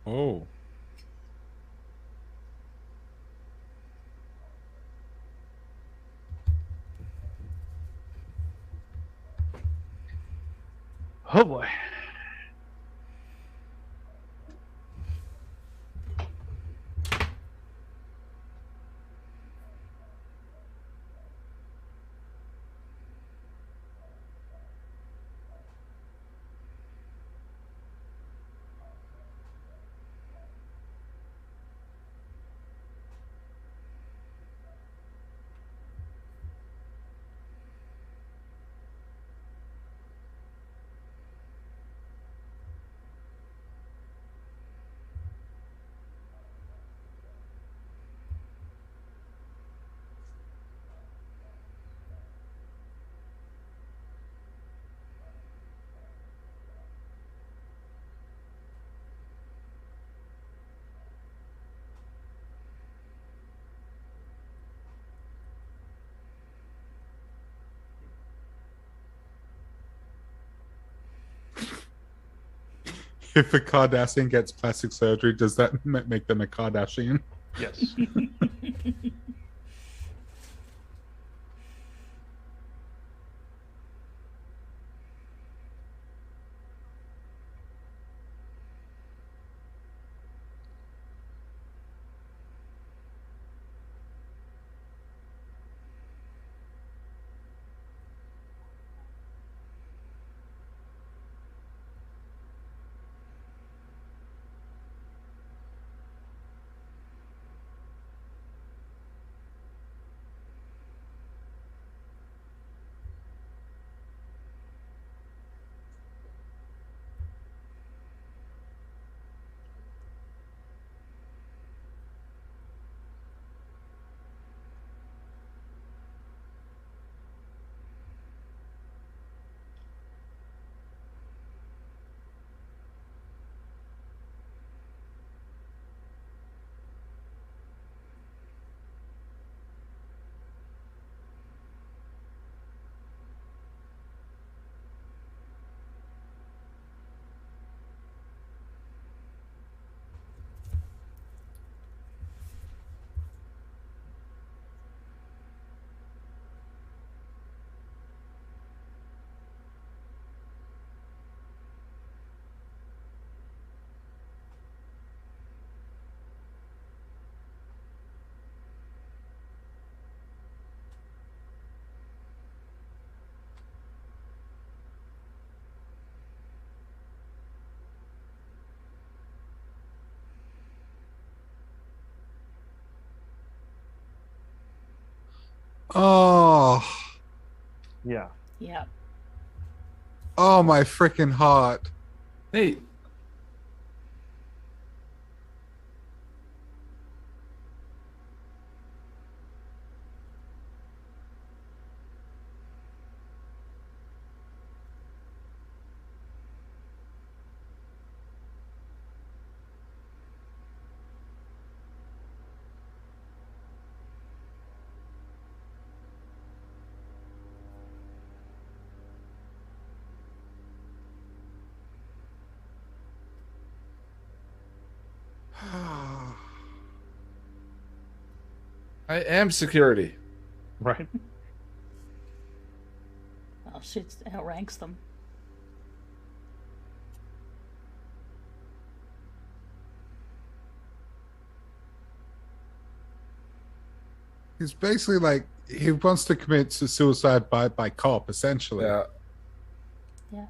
Oh. Oh boy. If a Kardashian gets plastic surgery, does that make them a Kardashian? Yes. Oh, Yeah. Yeah. oh, my freaking heart. Neat. I am security. Right. Well, she outranks them. He's basically like he wants to commit suicide by cop, essentially. Yeah. Yeah.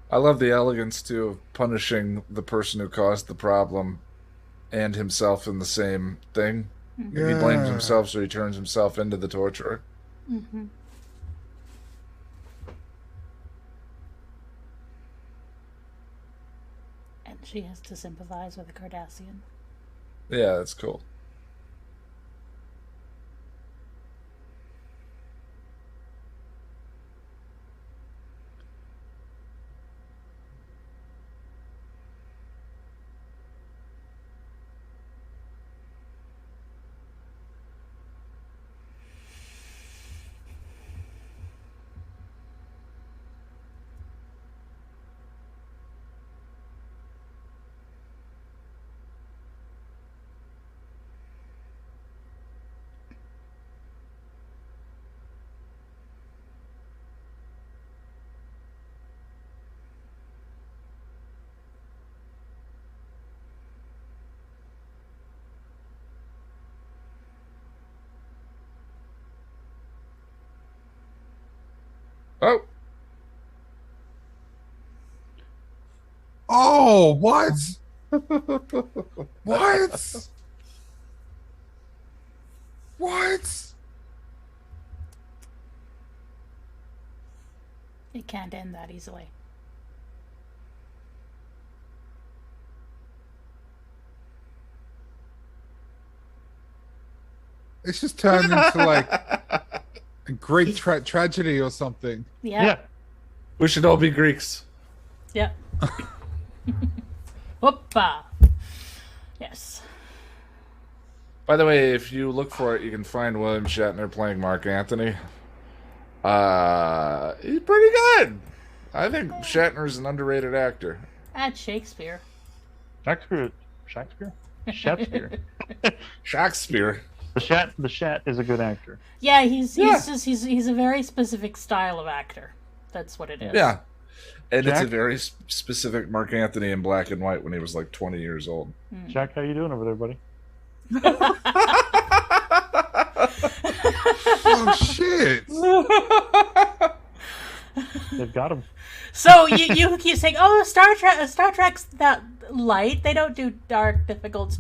I love the elegance too of punishing the person who caused the problem and himself in the same thing. Like he blames himself, so he turns himself into the torturer. Mm-hmm. And she has to sympathize with a Cardassian. Yeah, that's cool. Oh, Oh, what? What? What? It can't end that easily. It's just turned into like a Greek tragedy or something. Yeah. Yeah. we should all be Greeks. Yeah. Whoopa. Yes. By the way, if you look for it, you can find William Shatner playing Mark Antony. He's pretty good. I think Shatner's an underrated actor. At Shakespeare. Shakespeare. Shakespeare. Shakespeare. Shakespeare. The Shat is a good actor. Yeah, he's Yeah. he's a very specific style of actor. That's what it is. Yeah. And it's a Jack? very specific Mark Antony in black and white when he was like 20 years old. Jack, how you doing over there, buddy? Oh shit! They've got him. So you keep saying, "Oh, Star Trek's that light. They don't do dark, difficult."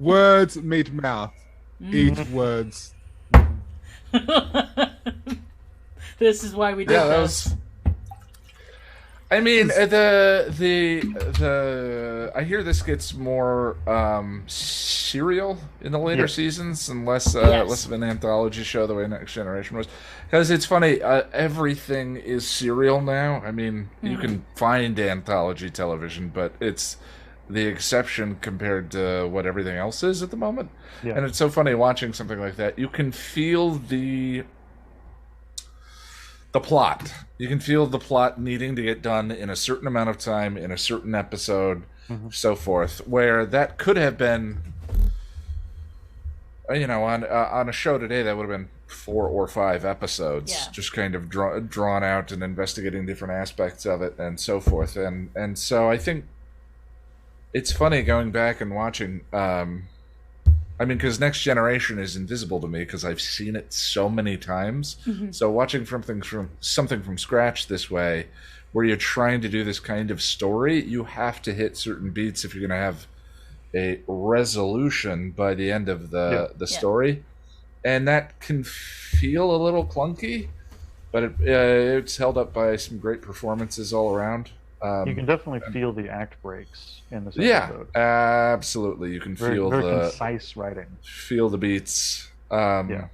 Words meet mouth. Eat words. This is why we do Yeah, that this. was. I mean, the I hear this gets more serial in the later Yes. seasons and less Yes. less of an anthology show the way Next Generation was. Because it's funny, everything is serial now. I mean, you can find anthology television, but it's the exception compared to what everything else is at the moment. Yeah. And it's so funny watching something like that. You can feel the plot. You can feel the plot needing to get done in a certain amount of time, in a certain episode, so forth. Where that could have been, on a show today, that would have been 4 or 5 episodes, Yeah. just kind of drawn out and investigating different aspects of it and so forth. And so I think it's funny going back and watching. I mean, because Next Generation is invisible to me because I've seen it so many times. So watching something from scratch this way, where you're trying to do this kind of story, you have to hit certain beats if you're going to have a resolution by the end of the story, and that can feel a little clunky, but it's held up by some great performances all around. You can definitely feel the act breaks in this Yeah, episode. absolutely. You can feel Very the concise writing. feel the beats. Yeah.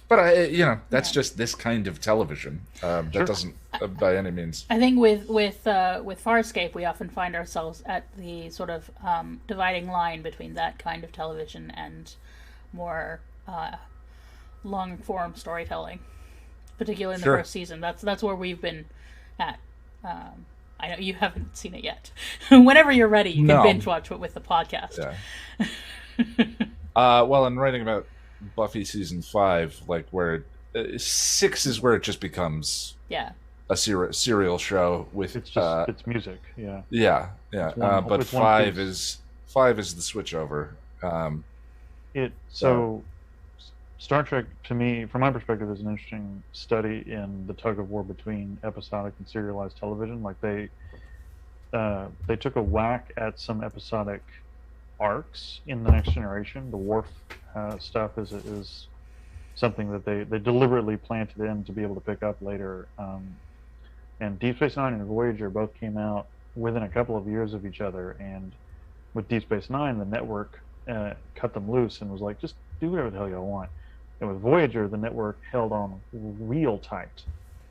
But that's just this kind of television. That doesn't, by any means. I think with Farscape, we often find ourselves at the sort of dividing line between that kind of television and more long form storytelling, particularly in the first season. That's where we've been at. I know you haven't seen it yet. Whenever you're ready, you can binge watch it with the podcast. Yeah. Well, in writing about Buffy season 5, like where 6 is where it just becomes a serial show with it's just it's music. Yeah. But it's 5 is the switch over. Star Trek, to me, from my perspective, is an interesting study in the tug of war between episodic and serialized television. Like they took a whack at some episodic arcs in the Next Generation. The Worf stuff is something that they deliberately planted in to be able to pick up later. And Deep Space Nine and Voyager both came out within a couple of years of each other. And with Deep Space Nine, the network cut them loose and was like, just do whatever the hell y'all want. And with Voyager, the network held on real tight.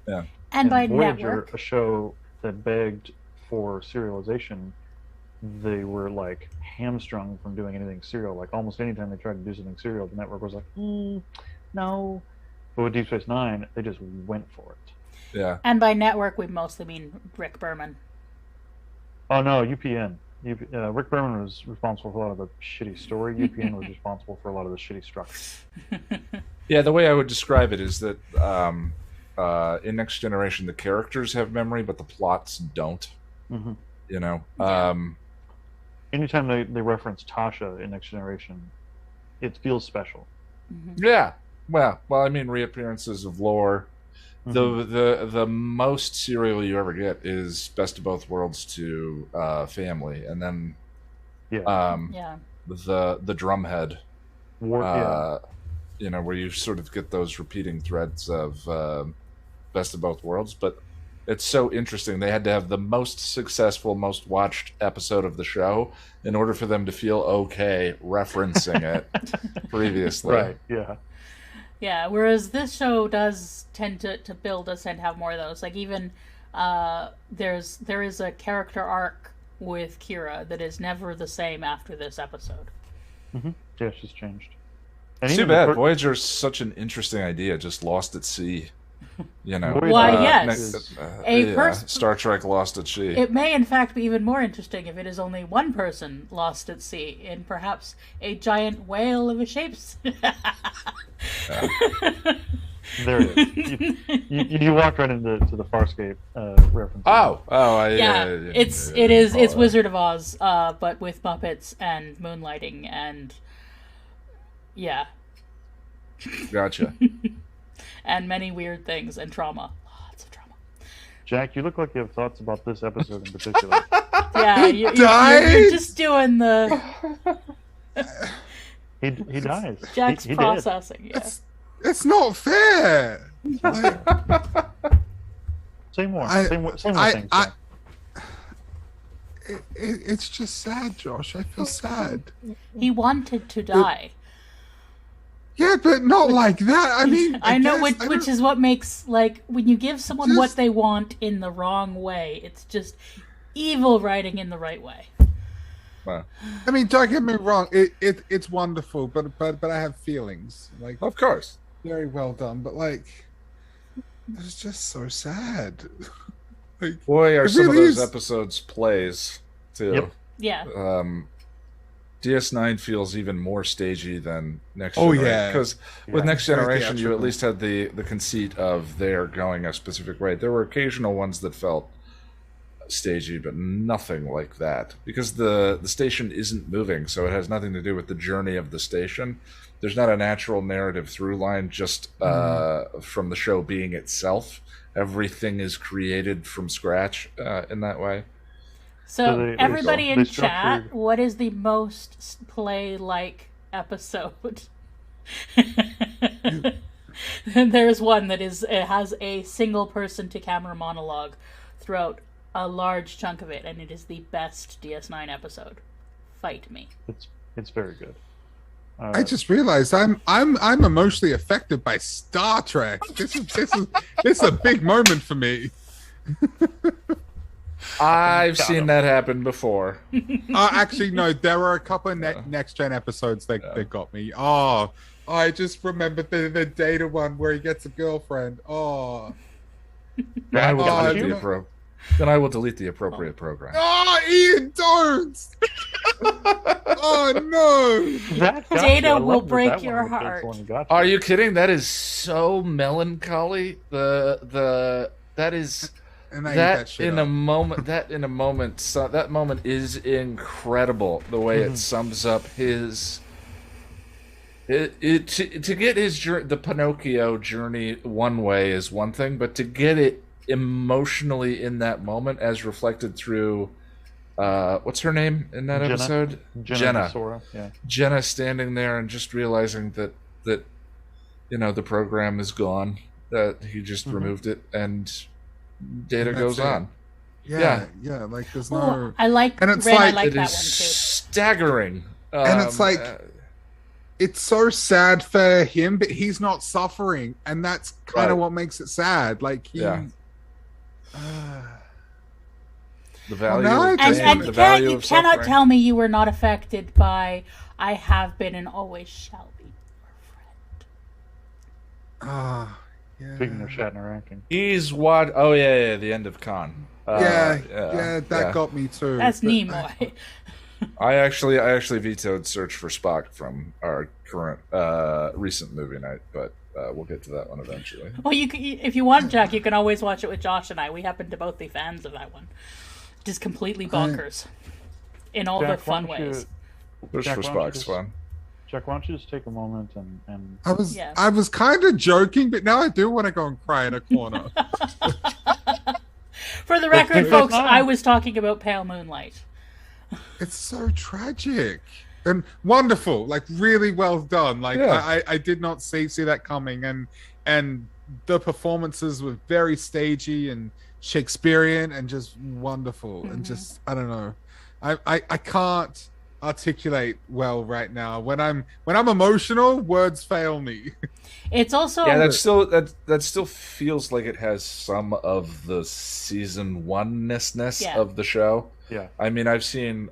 Yeah. And by Voyager, network, a show that begged for serialization, they were like hamstrung from doing anything serial. Like almost anytime they tried to do something serial, the network was like, no. But with Deep Space Nine, they just went for it. Yeah. And by network, we mostly mean Rick Berman. Oh no, UPN. Rick Berman was responsible for a lot of the shitty story. UPN was responsible for a lot of the shitty structure. Yeah, the way I would describe it is that in Next Generation, the characters have memory, but the plots don't. Mm-hmm. You know? Anytime they reference Tasha in Next Generation, it feels special. Mm-hmm. Yeah. Well, I mean, reappearances of lore. Mm-hmm. The most serial you ever get is Best of Both Worlds to Family, and then the Drumhead, where you sort of get those repeating threads of Best of Both Worlds. But it's so interesting. They had to have the most successful, most watched episode of the show in order for them to feel okay referencing it previously. Right, yeah. Yeah, whereas this show does tend to have more of those. Like even there is a character arc with Kira that is never the same after this episode. Mm-hmm. Yeah, she's changed. And too bad. Voyager's such an interesting idea, just lost at sea. You know. Why, yes. Star Trek lost at sea. It may, in fact, be even more interesting if it is only one person lost at sea in perhaps a giant whale of a shape. There it is. You walked right into the Farscape reference. It's Wizard of Oz, but with Muppets and moonlighting and Gotcha. And many weird things and trauma. Lots of trauma. Jack, you look like you have thoughts about this episode in particular. Yeah, you're just doing the. He dies. Jack's he processing. Yeah. It's not fair. Say more. Say more things. Jack. It's just sad, Josh. I feel sad. He wanted to die. Yeah, but not like that. I mean, I know, which is what makes, like, when you give someone what they want in the wrong way, it's just evil writing in the right way. Wow. I mean, don't get me wrong. It's wonderful, but I have feelings. Like, of course, very well done. But like, it's just so sad. Like, boy, are some of those episodes plays too. Yep. Yeah. DS9 feels even more stagey than Next Generation. Oh, yeah. Because with Next Generation, you at least had the conceit of they're going a specific way. There were occasional ones that felt stagey, but nothing like that. Because the station isn't moving, so it has nothing to do with the journey of the station. There's not a natural narrative through line just from the show being itself. Everything is created from scratch in that way. So, everybody they in structured- chat, what is the most play-like episode? There's one that it has a single person to camera monologue throughout a large chunk of it, and it is the best DS9 episode. Fight me. It's very good. I just realized I'm emotionally affected by Star Trek. This is a big moment for me. I've seen that happen before. Actually, no. There were a couple of next gen episodes that got me. Oh, I just remembered the Data one where he gets a girlfriend. Oh, Then I will got delete you. Then I will delete the appropriate program. oh, Ian, don't! Oh no! That got Data you. I will love that break that one your was the heart. one that got Are you kidding? That is so melancholy. That is And I eat that that shit in up. a moment. That moment is incredible. The way it sums up his. To get his the Pinocchio journey one way is one thing, but to get it emotionally in that moment, as reflected through, what's her name in that Jenna. episode? Jenna. Sora, yeah. Jenna standing there and just realizing that the program is gone, that he just removed it, and Data And that's goes it. on. Yeah. Like there's no. Oh, I like And it's Ren, I like- like It that is one too. staggering. And it's like- It's so sad for him, but he's not suffering, and that's kind of Right. what makes it sad. Like he. Yeah. The value no, I of just- pain, And the you value of cannot suffering. tell me you were not affected by "I have been and always shall be." Ah, yeah. Speaking of Shatner acting. He's what? Oh yeah, the end of Khan. That yeah. got me too. That's But Nimoy. I actually vetoed Search for Spock from our current recent movie night, but we'll get to that one eventually. Well, if you want, Jack, you can always watch it with Josh and I. We happen to both be fans of that one. Just completely bonkers in all the Jack, fun why don't you- ways. Search Jack, for why don't you Spock's just- fun. Jack, why don't you just take a moment and Yeah. I was kind of joking, but now I do want to go and cry in a corner. For the record, folks, I was talking about Pale Moonlight. It's so tragic and wonderful, like really well done. Like Yeah. I did not see that coming, and the performances were very stagey and Shakespearean and just wonderful, and just I don't know, I can't articulate well right now. When I'm emotional, words fail me. It's also Yeah, that still feels like it has some of the season one-ness Yeah. of the show. yeah. I mean, I've seen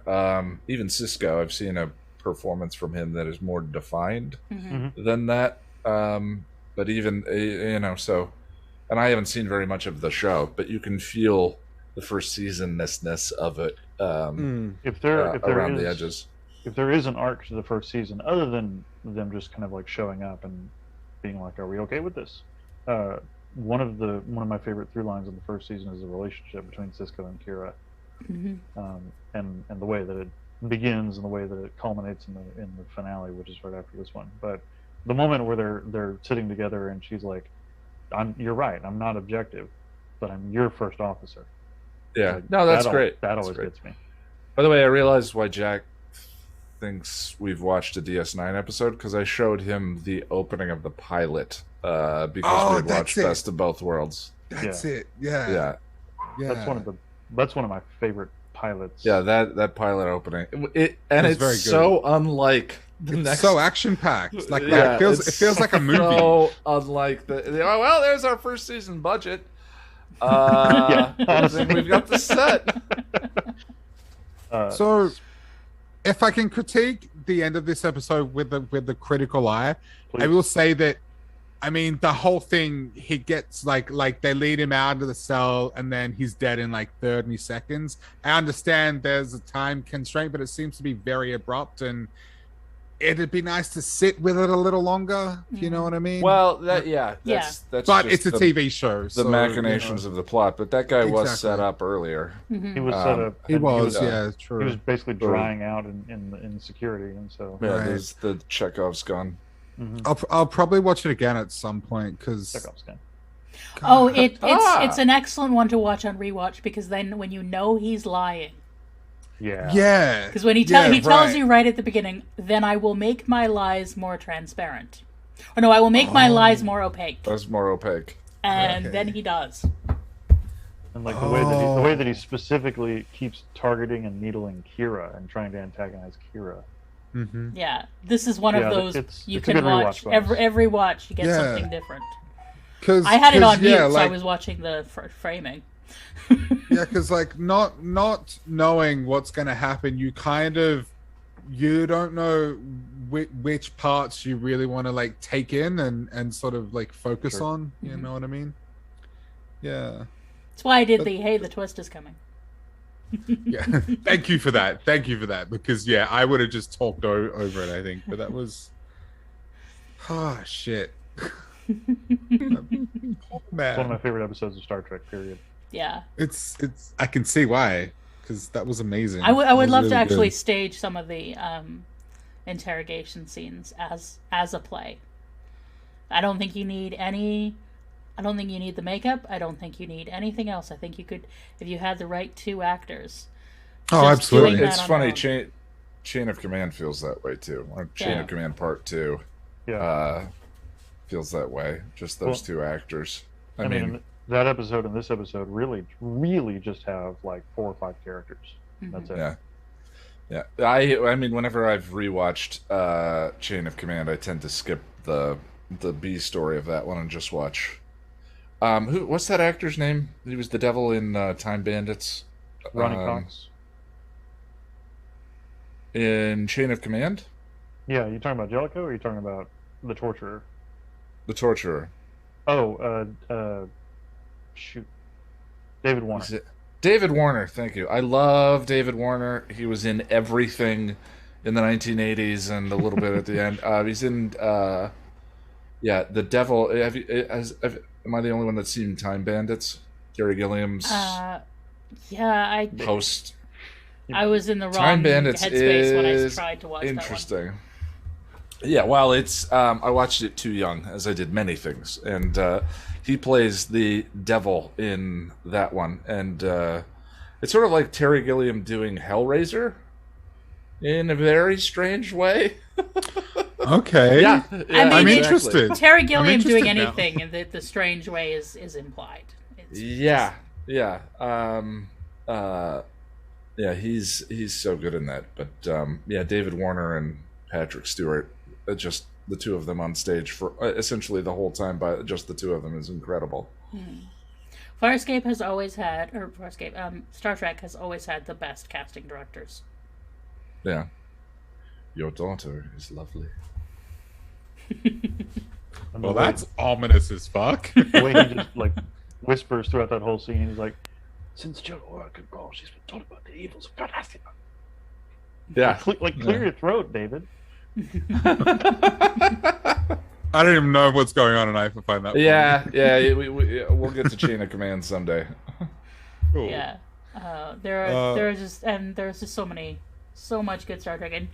even Cisco. I've seen a performance from him that is more defined than that. But even so, and I haven't seen very much of the show, but you can feel the first season-ness of it If there around is, the edges. if there is an arc to the first season, other than them just kind of like showing up and being like, "Are we okay with this?" One of my favorite through lines in the first season is the relationship between Cisco and Kira, and the way that it begins and the way that it culminates in the finale, which is right after this one. But the moment where they're sitting together and she's like, "You're right. I'm not objective, but I'm your first officer." Yeah, Like, no, that's that great. That That's always great. gets me. By the way, I realized why Jack thinks we've watched a DS9 episode, because I showed him the opening of the pilot because we had that's watched it. Best of Both Worlds. That's Yeah. it. Yeah. Yeah, That's one of my favorite pilots. yeah, that pilot opening, and It's it's very good. so unlike the It's next. so action packed. Like Yeah, it feels it's like a movie. So unlike oh well, there's our first season budget. Then we've got the set. So, if I can critique the end of this episode with the critical eye, Please. I will say that, I mean, the whole thing, he gets like they lead him out of the cell and then he's dead in like 30 seconds. I understand there's a time constraint, but it seems to be very abrupt, and it'd be nice to sit with it a little longer, if you know what I mean. Well, that's but just it's a the, TV show. the so, machinations of the plot. But that guy was Exactly. set up earlier. He was set up. He and was, He true. was basically drying out in security, and so Yeah, Right. there's the Chekhov's gun. I'll probably watch it again at some point because Chekhov's gun. Oh, it's an excellent one to watch on rewatch, because then when you know he's lying, Yeah. Yeah. Because when he tells you right at the beginning, then I will make my lies more transparent. Or no, I will make my lies more opaque. That's more opaque. And then he does. And like the way that he specifically keeps targeting and needling Kira and trying to antagonize Kira. Mm-hmm. Yeah, this is one of those you it's a can good watch. rewatch Every watch, you get something different. Cause, I had it on mute, so I like, was watching the framing. yeah, because like not knowing what's going to happen, you don't know which parts you really want to like take in and sort of like focus on. You know what I mean? Yeah. That's why I did the twist is coming. Yeah. Thank you for that. Because I would have just talked over it, I think. But that was shit. Man. It's one of my favorite episodes of Star Trek, period. Yeah. It's I can see why, because that was amazing. I would love really to actually good. stage some of the interrogation scenes as a play. I don't think you need the makeup. I don't think you need anything else. I think you could, if you had the right 2 actors. Oh, absolutely. It's funny. Chain of Command feels that way too. Or Chain of Command Part 2. Yeah. Feels that way. Just those 2 actors. I mean, that episode and this episode really just have like 4 or 5 characters. That's it. Yeah. I mean, whenever I've rewatched Chain of Command, I tend to skip the B story of that one and just watch. What's that actor's name? He was the devil in Time Bandits. Ronnie Cox. In Chain of Command? Yeah, you talking about Jellicoe or are you talking about the torturer? The torturer. Oh, shoot. David Warner. David Warner, thank you. I love David Warner. He was in everything in the 1980s and a little bit at the end. He's in, The Devil. Am I the only one that's seen Time Bandits? Gary Gilliam's host. I was in the wrong Time Bandits headspace when I tried to watch interesting. that one. Yeah, well, it's I watched it too young, as I did many things, and he plays the devil in that one, and it's sort of like Terry Gilliam doing Hellraiser in a very strange way. Okay. Yeah, I mean, I'm interested. Terry Gilliam interested doing now. anything in the strange way is implied. Yeah. He's so good in that. But David Warner and Patrick Stewart, just the 2 of them on stage for essentially the whole time, by just the 2 of them is incredible. Farscape has always had, Star Trek has always had the best casting directors. Yeah. Your daughter is lovely. Well, that's ominous as fuck. The way he just like whispers throughout that whole scene, he's like, "Since Jodora could go, she's been taught about the evils of Cardassian." Yeah. Clear your throat, David. I don't even know what's going on, and I have to find that. We'll get to Chain of Command someday. Cool. Yeah, there's just so much good Star Trek, and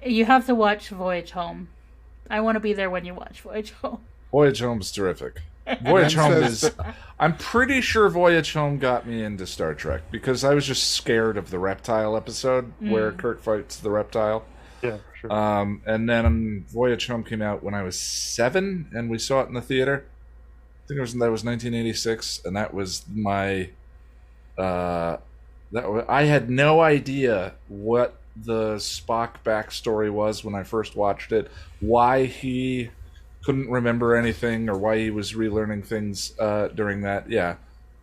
you have to watch Voyage Home. I want to be there when you watch Voyage Home. Voyage Home's terrific. Voyage Home is... I'm pretty sure Voyage Home got me into Star Trek, because I was just scared of the reptile episode where Kirk fights the reptile. Yeah, for sure. And then Voyage Home came out when I was 7, and we saw it in the theater. I think that was 1986, and that was my... I had no idea what the Spock backstory was when I first watched it, why he couldn't remember anything, or why he was relearning things during that. Yeah,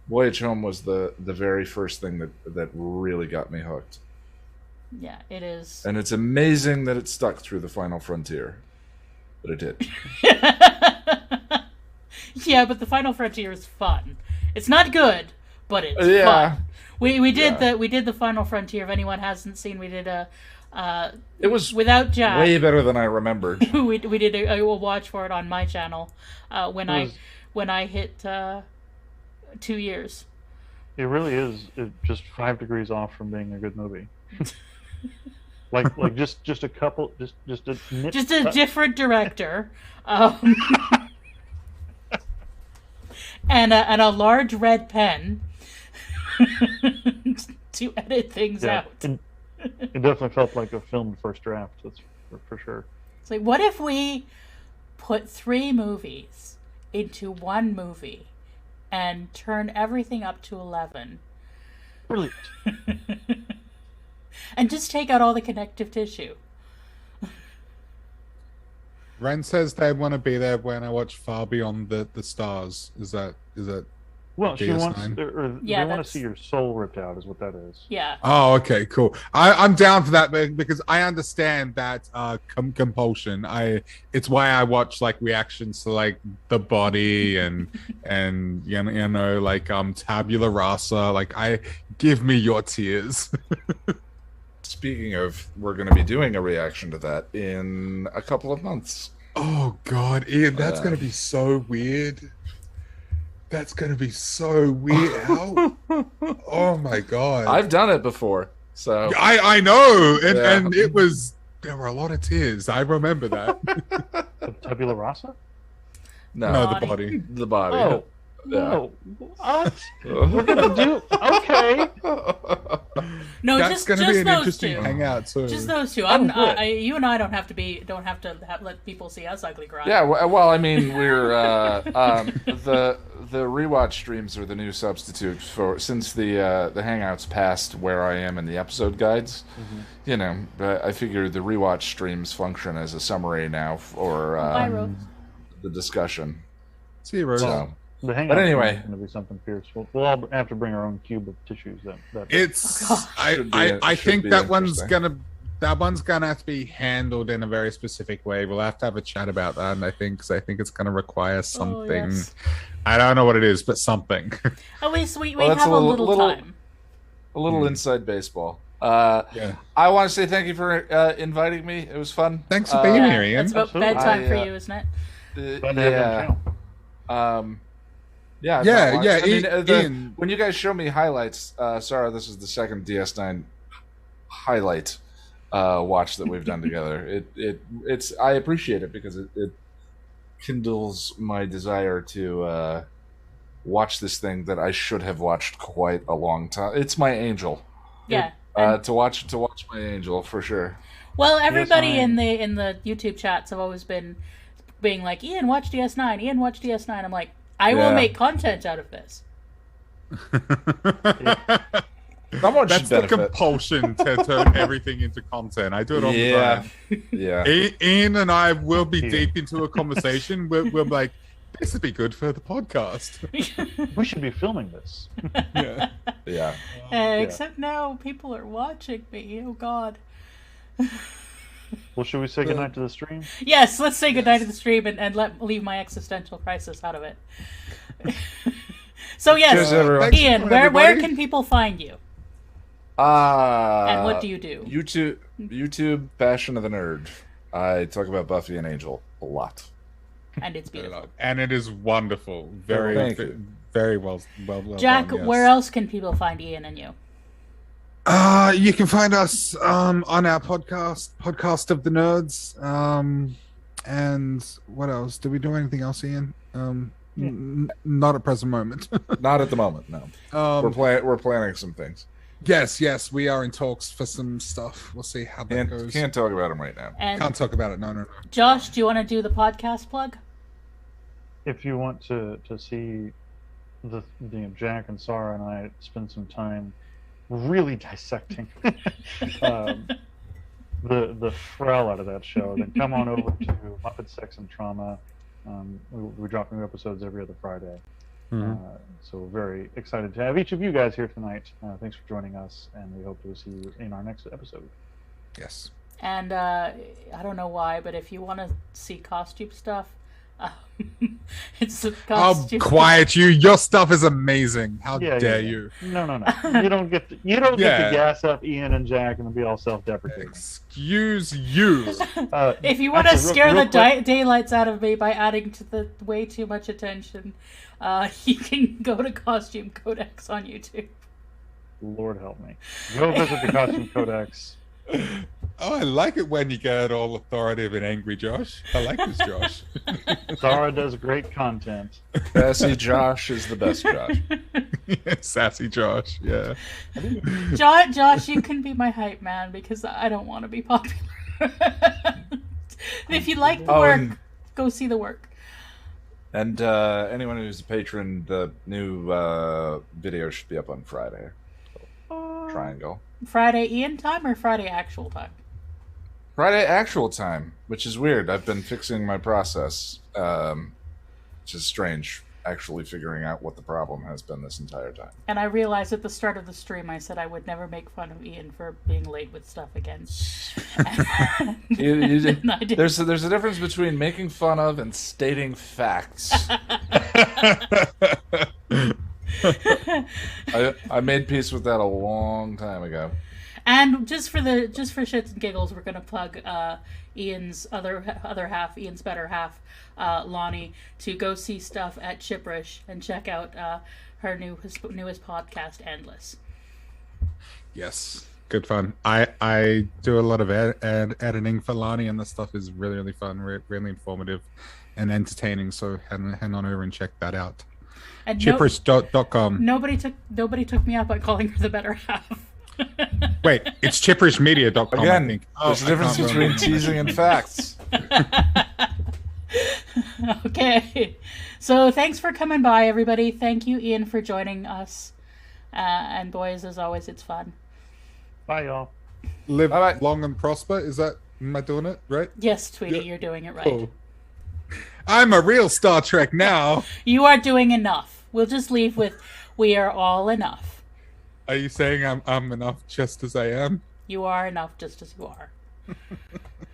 Voyage Home was the very first thing that really got me hooked. Yeah, it is. And it's amazing that it stuck through the final frontier. But it did. Yeah, but the Final Frontier is fun. It's not good, but it's fun. We did the Final Frontier. If anyone hasn't seen, we did it was without Jack. Way better than I remembered. we did a watch for it on my channel when I hit 2 years. It really is just 5 degrees off from being a good movie. like just a couple, just a different director, and a large red pen. to edit things Yeah, out. it definitely felt like a filmed first draft. That's for sure. It's like, what if we put 3 movies into 1 movie and turn everything up to 11? Brilliant. And just take out all the connective tissue. Ren says they want to be there when I watch Far Beyond the Stars. Is that Well, she wants, DS9? or Yeah, they want that's- to see your soul ripped out, is what that is. Yeah. Oh, okay, cool. I'm down for that because I understand that compulsion. It's why I watch like reactions to like The Body and you know like Tabula Rasa. Like give me your tears. Speaking of, we're going to be doing a reaction to that in a couple of months. Oh God, Ian, that's gonna be so weird. That's gonna be so weird. How? Oh my God. I've done it before, so I know, Yeah. and there were a lot of tears. I remember that. Tabula Rasa? no, No, Body. the body. the body. Oh, Yeah. no. What? We're going to do... Okay. No, That's just gonna be an those interesting 2. hangout too. Just those 2. Oh, good. You and I don't have to let people see us ugly cry. Yeah, well, I mean, we're the rewatch streams are the new substitute for since the hangouts passed where I am in the episode guides. You know, but I figure the rewatch streams function as a summary now for Bye, Rose. the discussion. See you, Rose. So The hangout anyway. is going to be something fierce. We'll all have to bring our own cube of tissues. That It's Oh, I Should think be that one's interesting. gonna have to be handled in a very specific way. We'll have to have a chat about that, and I think it's gonna require something. yes. I don't know what it is, but something. At least we Well, that's have a a little- little time. a little inside baseball. Yeah. I want to say thank you for inviting me. It was fun. Thanks for being Yeah, here, Ian. it's about Absolutely. bedtime for I, you, isn't it? Glad to have you on the Yeah. channel. Yeah, Yeah, no, yeah, I mean, Ian. when you guys show me highlights, Sara, this is the second DS9 highlight watch that we've done together. It's I appreciate it because it kindles my desire to watch this thing that I should have watched quite a long time. It's my angel. Yeah. To watch my angel for sure. Well, everybody DS9. in the YouTube chats have always been being like, Ian, watch DS9. Ian, watch DS9. I'm like, I will Yeah. make content out of this. Someone That's should the benefit. compulsion to turn everything into content. I do it all the Yeah, time. yeah. Ian and I will be Yeah. deep into a conversation. We're like, this would be good for the podcast. We should be filming this. Yeah. Yeah. Except now people are watching me. Oh, God. Well, should we say goodnight to the stream? Yes, let's say goodnight to the stream and leave my existential crisis out of it. So, yes, Cheers, everyone. thanks for Ian, coming, where everybody. can people find you? And what do you do? YouTube, Passion of the Nerd. I talk about Buffy and Angel a lot. And it's beautiful. And it is wonderful. Very, Thank you. very well Jack, done, yes. where else can people find Ian and you? You can find us on our podcast of the Nerds. And what else? Did we do anything else, Ian? Not at present moment. Not at the moment, no. We're planning some things. Yes, we are in talks for some stuff. We'll see how that goes. Can't talk about them right now. And Can't talk about it. No. Josh, do you want to do the podcast plug? If you want to see the Jack and Sara and I spend some time really dissecting the Frel out of that show, then come on over to Muppet Sex and Trauma. We're dropping new episodes every other Friday. So we're very excited to have each of you guys here tonight. Thanks for joining us, and we hope to see you in our next episode. Yes. And I don't know why, but if you want to see costume stuff, it's the I'll costume. quiet you. Your stuff is amazing. How dare you? No. You don't get to get to gas up Ian and Jack and be all self-deprecating. Excuse you. If you want to actually, scare real the quick- daylights out of me by adding to the way too much attention, you can go to Costume Codex on YouTube. Lord help me. Go visit the Costume Codex. Oh, I like it when you get all authoritative and angry, Josh. I like this, Josh. Sara does great content. Sassy Josh is the best Josh. Sassy Josh, yeah. Josh, you can be my hype man because I don't want to be popular. If you like the work, go see the work. And anyone who's a patron, the new video should be up on Friday. Triangle. Friday Ian time or Friday actual time? Friday actual time, which is weird. I've been fixing my process, which is strange, actually figuring out what the problem has been this entire time. And I realized at the start of the stream I said I would never make fun of Ian for being late with stuff again. There's a difference between making fun of and stating facts. I made peace with that a long time ago. And just for shits and giggles, we're gonna plug Ian's other half, Ian's better half, Lonnie, to go see stuff at Chipperish and check out her newest podcast, Endless. Yes, good fun. I do a lot of editing for Lonnie, and the stuff is really, really fun, really informative and entertaining. So head on over and check that out. And Chipperish.com. Nobody took me up by calling her the better half. Wait, it's chipperishmedia.com. Again, I think. There's a difference between teasing and facts. Okay. So thanks for coming by, everybody. Thank you, Ian, for joining us. And boys, as always, it's fun. Bye, y'all. Live long and prosper. Am I doing it right? Yes, Tweety, you're doing it right. Oh. I'm a real Star Trek now. You are doing enough. We'll just leave with, we are all enough. Are you saying I'm enough just as I am? You are enough just as you are.